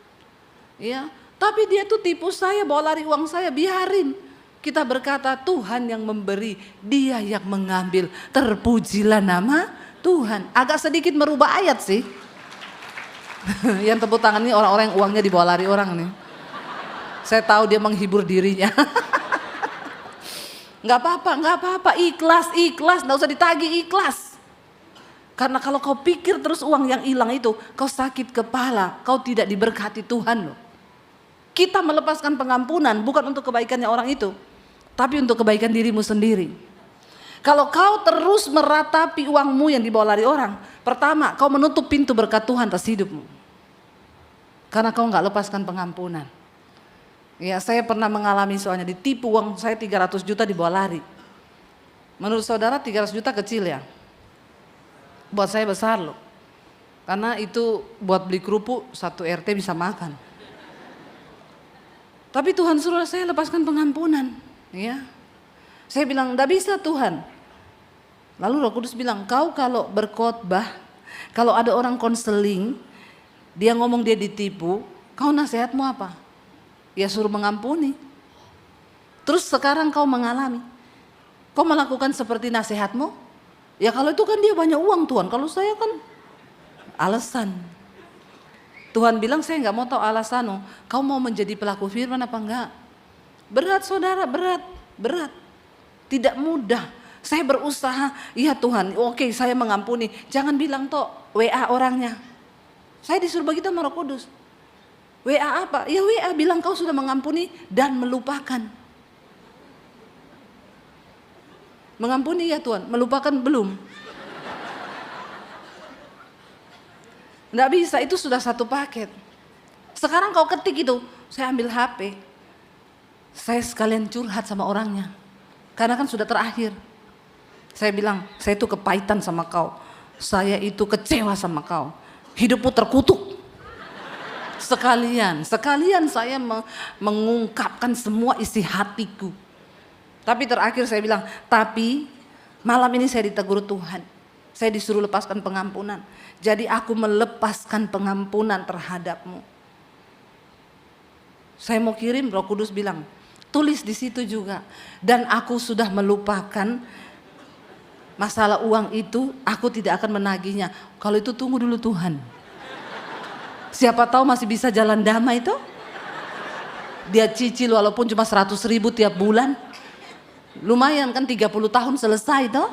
Ya, tapi dia tuh tipu saya, bawa lari uang saya, biarin. Kita berkata Tuhan yang memberi, Dia yang mengambil. Terpujilah nama Tuhan. Agak sedikit merubah ayat sih. Yang tepuk tangan ini orang-orang yang uangnya dibawa lari orang nih. Saya tahu dia menghibur dirinya. Nggak apa-apa, ikhlas, nggak usah ditagih, ikhlas. Karena kalau kau pikir terus uang yang hilang itu, kau sakit kepala, kau tidak diberkati Tuhan loh. Kita melepaskan pengampunan bukan untuk kebaikannya orang itu, tapi untuk kebaikan dirimu sendiri. Kalau kau terus meratapi uangmu yang dibawa lari orang, pertama kau menutup pintu berkat Tuhan atas hidupmu. Karena kau nggak lepaskan pengampunan. Ya, saya pernah mengalami soalnya ditipu uang saya 300 juta dibawa lari. Menurut saudara 300 juta kecil ya? Buat saya besar loh. Karena itu buat beli kerupuk 1 RT bisa makan. Tapi Tuhan suruh saya lepaskan pengampunan. Ya. Saya bilang, enggak bisa Tuhan. Lalu Roh Kudus bilang, kau kalau berkhotbah, kalau ada orang konseling, dia ngomong dia ditipu, kau nasihatmu apa? Ya suruh mengampuni. Terus sekarang kau mengalami, kau melakukan seperti nasihatmu? Ya kalau itu kan dia banyak uang Tuhan, kalau saya kan alasan. Tuhan bilang saya nggak mau tahu alasanmu, kau mau menjadi pelaku firman apa enggak? Berat saudara, berat. Tidak mudah. Saya berusaha, iya Tuhan, oke saya mengampuni. Jangan bilang toh WA orangnya. Saya disuruh begitu sama Roh Kudus. WA apa? Ya WA bilang kau sudah mengampuni dan melupakan. Mengampuni ya Tuhan, melupakan belum. Nggak bisa, itu sudah satu paket. Sekarang kau ketik itu, saya ambil HP. Saya sekalian curhat sama orangnya. Karena kan sudah terakhir. Saya bilang, saya itu kepahitan sama kau. Saya itu kecewa sama kau. Hidupmu terkutuk. Sekalian saya mengungkapkan semua isi hatiku. Tapi terakhir saya bilang, tapi malam ini saya ditegur Tuhan. Saya disuruh lepaskan pengampunan. Jadi aku melepaskan pengampunan terhadapmu. Saya mau kirim, Roh Kudus bilang, tulis di situ juga. Dan aku sudah melupakan masalah uang itu, aku tidak akan menagihnya. Kalau itu tunggu dulu Tuhan. Siapa tahu masih bisa jalan damai itu. Dia cicil walaupun cuma 100.000 tiap bulan. Lumayan kan 30 tahun selesai toh.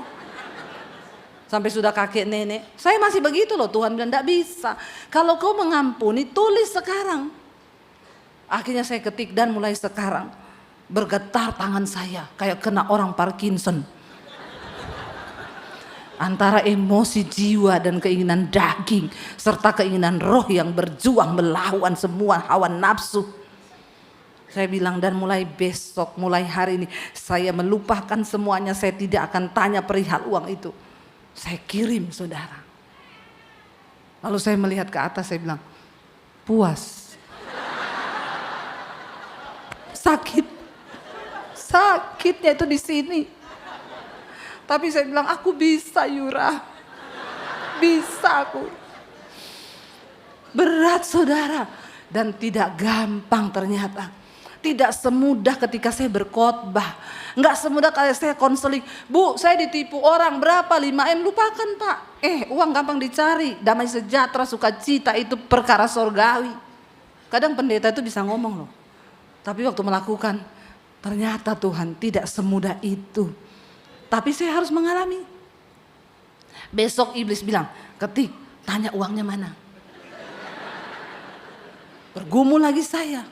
Sampai sudah kakek nenek. Saya masih begitu loh, Tuhan bilang tidak bisa. Kalau kau mengampuni, tulis sekarang. Akhirnya saya ketik dan mulai sekarang. Bergetar tangan saya kayak kena orang Parkinson. Antara emosi jiwa dan keinginan daging. Serta keinginan roh yang berjuang melawan semua hawa nafsu. Saya bilang dan mulai besok, mulai hari ini. Saya melupakan semuanya, saya tidak akan tanya perihal uang itu. Saya kirim saudara. Lalu saya melihat ke atas, saya bilang, puas. Sakit. Sakitnya itu di sini. Tapi saya bilang, aku bisa Yura. Bisa aku. Berat saudara. Dan tidak gampang ternyata. Tidak semudah ketika saya berkhotbah. Enggak semudah kalau saya konseling. Bu, saya ditipu orang berapa? 5M. Lupakan Pak. Uang gampang dicari. Damai sejahtera, sukacita itu perkara sorgawi. Kadang pendeta itu bisa ngomong loh. Tapi waktu melakukan, ternyata Tuhan tidak semudah itu. Tapi saya harus mengalami. Besok iblis bilang, ketik, tanya uangnya mana. Bergumul lagi saya.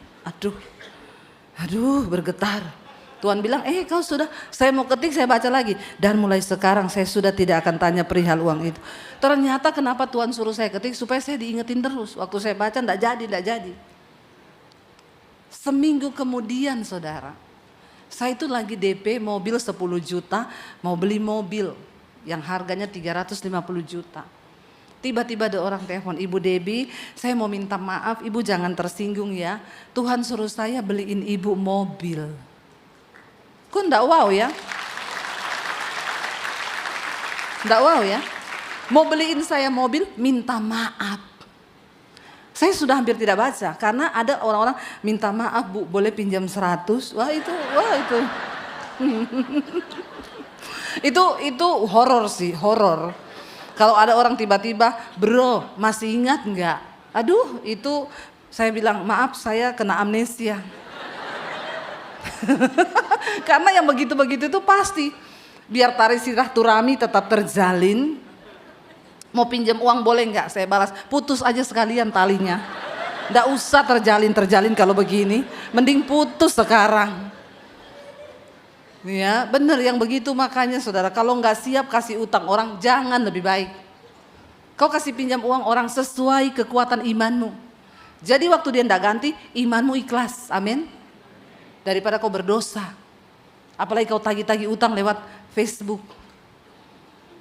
Aduh bergetar. Tuhan bilang kau sudah, saya mau ketik, saya baca lagi. Dan mulai sekarang saya sudah tidak akan tanya perihal uang itu. Ternyata kenapa Tuhan suruh saya ketik, supaya saya diingetin terus. Waktu saya baca enggak jadi. Seminggu kemudian saudara, saya itu lagi DP mobil 10 juta, mau beli mobil yang harganya 350 juta. Tiba-tiba ada orang telepon, Ibu Debbie, saya mau minta maaf, Ibu jangan tersinggung ya. Tuhan suruh saya beliin Ibu mobil. Kok enggak wow ya? Enggak wow ya? Mau beliin saya mobil, minta maaf. Saya sudah hampir tidak baca, karena ada orang-orang minta maaf Bu, boleh pinjam 100. Wah itu. Itu horor sih, horor. Kalau ada orang tiba-tiba, bro masih ingat enggak? Aduh itu saya bilang maaf saya kena amnesia. Karena yang begitu-begitu itu pasti. Biar tali silaturahmi tetap terjalin. Mau pinjam uang boleh enggak? Saya balas, putus aja sekalian talinya. Enggak usah terjalin kalau begini. Mending putus sekarang. Ya, benar yang begitu makanya saudara, kalau nggak siap kasih utang orang jangan, lebih baik kau kasih pinjam uang orang sesuai kekuatan imanmu. Jadi waktu dia nggak ganti, imanmu ikhlas, amin. Daripada kau berdosa, apalagi kau tagih-tagih utang lewat Facebook.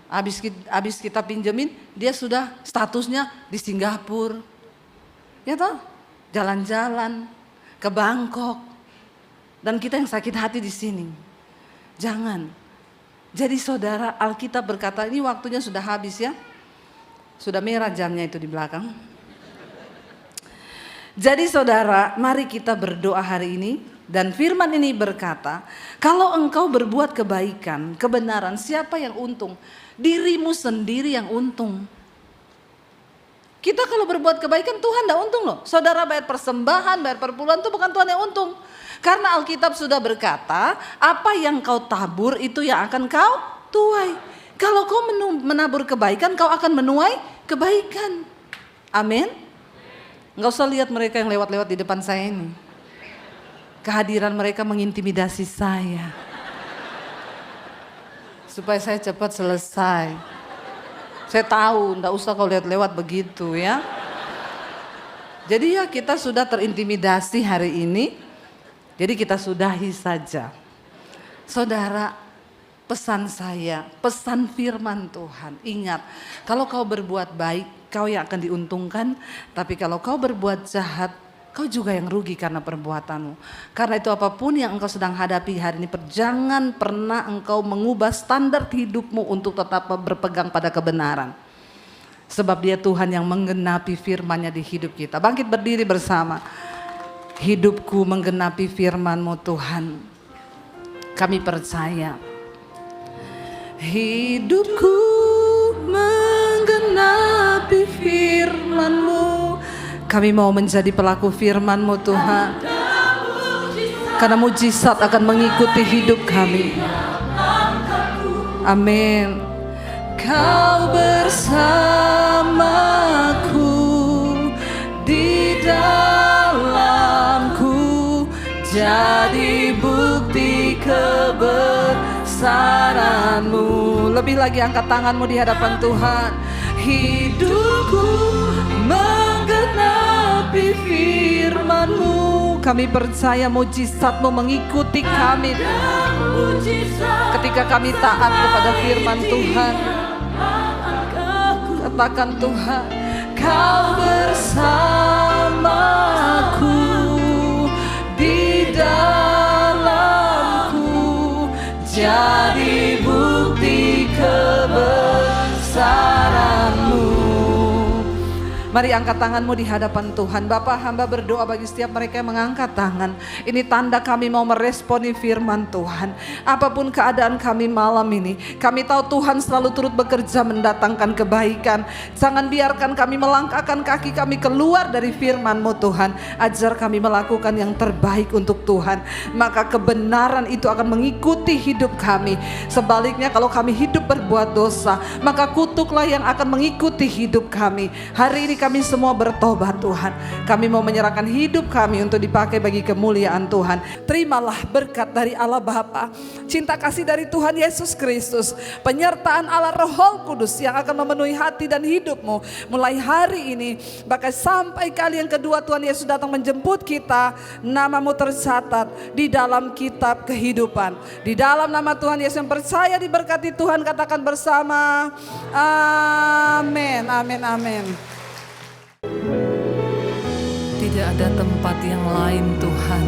Habis kita pinjemin, dia sudah statusnya di Singapura, ya toh, jalan-jalan ke Bangkok, dan kita yang sakit hati di sini. Jangan. Jadi saudara, Alkitab berkata ini waktunya sudah habis ya. Sudah merah jamnya itu di belakang. Jadi saudara, mari kita berdoa hari ini. Dan firman ini berkata, kalau engkau berbuat kebaikan, kebenaran, siapa yang untung? Dirimu sendiri yang untung. Kita kalau berbuat kebaikan Tuhan tidak untung loh. Saudara bayar persembahan, bayar perpuluhan itu bukan Tuhan yang untung. Karena Alkitab sudah berkata, apa yang kau tabur itu yang akan kau tuai. Kalau kau menabur kebaikan, kau akan menuai kebaikan. Amin. Enggak usah lihat mereka yang lewat-lewat di depan saya ini. Kehadiran mereka mengintimidasi saya. Supaya saya cepat selesai. Saya tahu, enggak usah kau lihat lewat begitu ya. Jadi ya kita sudah terintimidasi hari ini. Jadi kita sudahi saja. Saudara, pesan saya, pesan firman Tuhan. Ingat, kalau kau berbuat baik, kau yang akan diuntungkan. Tapi kalau kau berbuat jahat, kau juga yang rugi karena perbuatanmu. Karena itu apapun yang engkau sedang hadapi hari ini, jangan pernah engkau mengubah standar hidupmu untuk tetap berpegang pada kebenaran. Sebab Dia Tuhan yang menggenapi firman-Nya di hidup kita. Bangkit berdiri bersama. Hidupku menggenapi firman-Mu Tuhan. Kami percaya. Hidupku menggenapi firman-Mu. Kami mau menjadi pelaku firman-Mu Tuhan. Karena mujizat akan mengikuti hidup kami. Amin. Kau bersamaku, di dalamku, jadi bukti kebesaran-Mu. Lebih lagi angkat tanganmu di hadapan Tuhan. Hidupku menggenapi firman-Mu. Kami percaya mujizat-Mu mengikuti kami ketika kami taat kepada firman Tuhan. Katakan Tuhan, kau bersamaku, di dalamku, jadi bukti kebesaran-Mu. Mari angkat tanganmu di hadapan Tuhan. Bapa, hamba berdoa bagi setiap mereka yang mengangkat tangan. Ini tanda kami mau meresponi firman Tuhan. Apapun keadaan kami malam ini, kami tahu Tuhan selalu turut bekerja mendatangkan kebaikan. Jangan biarkan kami melangkahkan kaki kami keluar dari firman-Mu Tuhan. Ajar kami melakukan yang terbaik untuk Tuhan. Maka kebenaran itu akan mengikuti hidup kami. Sebaliknya kalau kami hidup berbuat dosa, maka kutuklah yang akan mengikuti hidup kami. Hari ini kami semua bertobat Tuhan. Kami mau menyerahkan hidup kami untuk dipakai bagi kemuliaan Tuhan. Terimalah berkat dari Allah Bapa, cinta kasih dari Tuhan Yesus Kristus, penyertaan Allah Roh Kudus yang akan memenuhi hati dan hidupmu mulai hari ini, bahkan sampai kali yang kedua Tuhan Yesus datang menjemput kita. Namamu tercatat di dalam kitab kehidupan. Di dalam nama Tuhan Yesus yang percaya diberkati Tuhan, katakan bersama amin, amin, amin. Tidak ada tempat yang lain Tuhan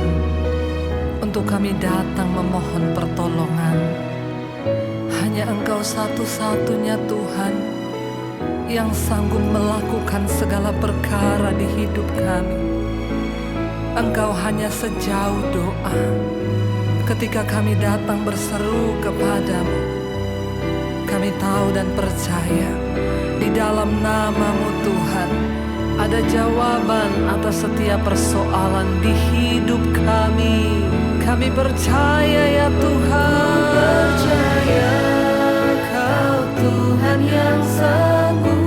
untuk kami datang memohon pertolongan. Hanya Engkau satu-satunya Tuhan yang sanggup melakukan segala perkara di hidup kami. Engkau hanya sejauh doa ketika kami datang berseru kepadamu. Kami tahu dan percaya di dalam nama-Mu Tuhan ada jawaban atas setiap persoalan di hidup kami. Kami percaya ya Tuhan. Percaya Kau Tuhan yang sanggup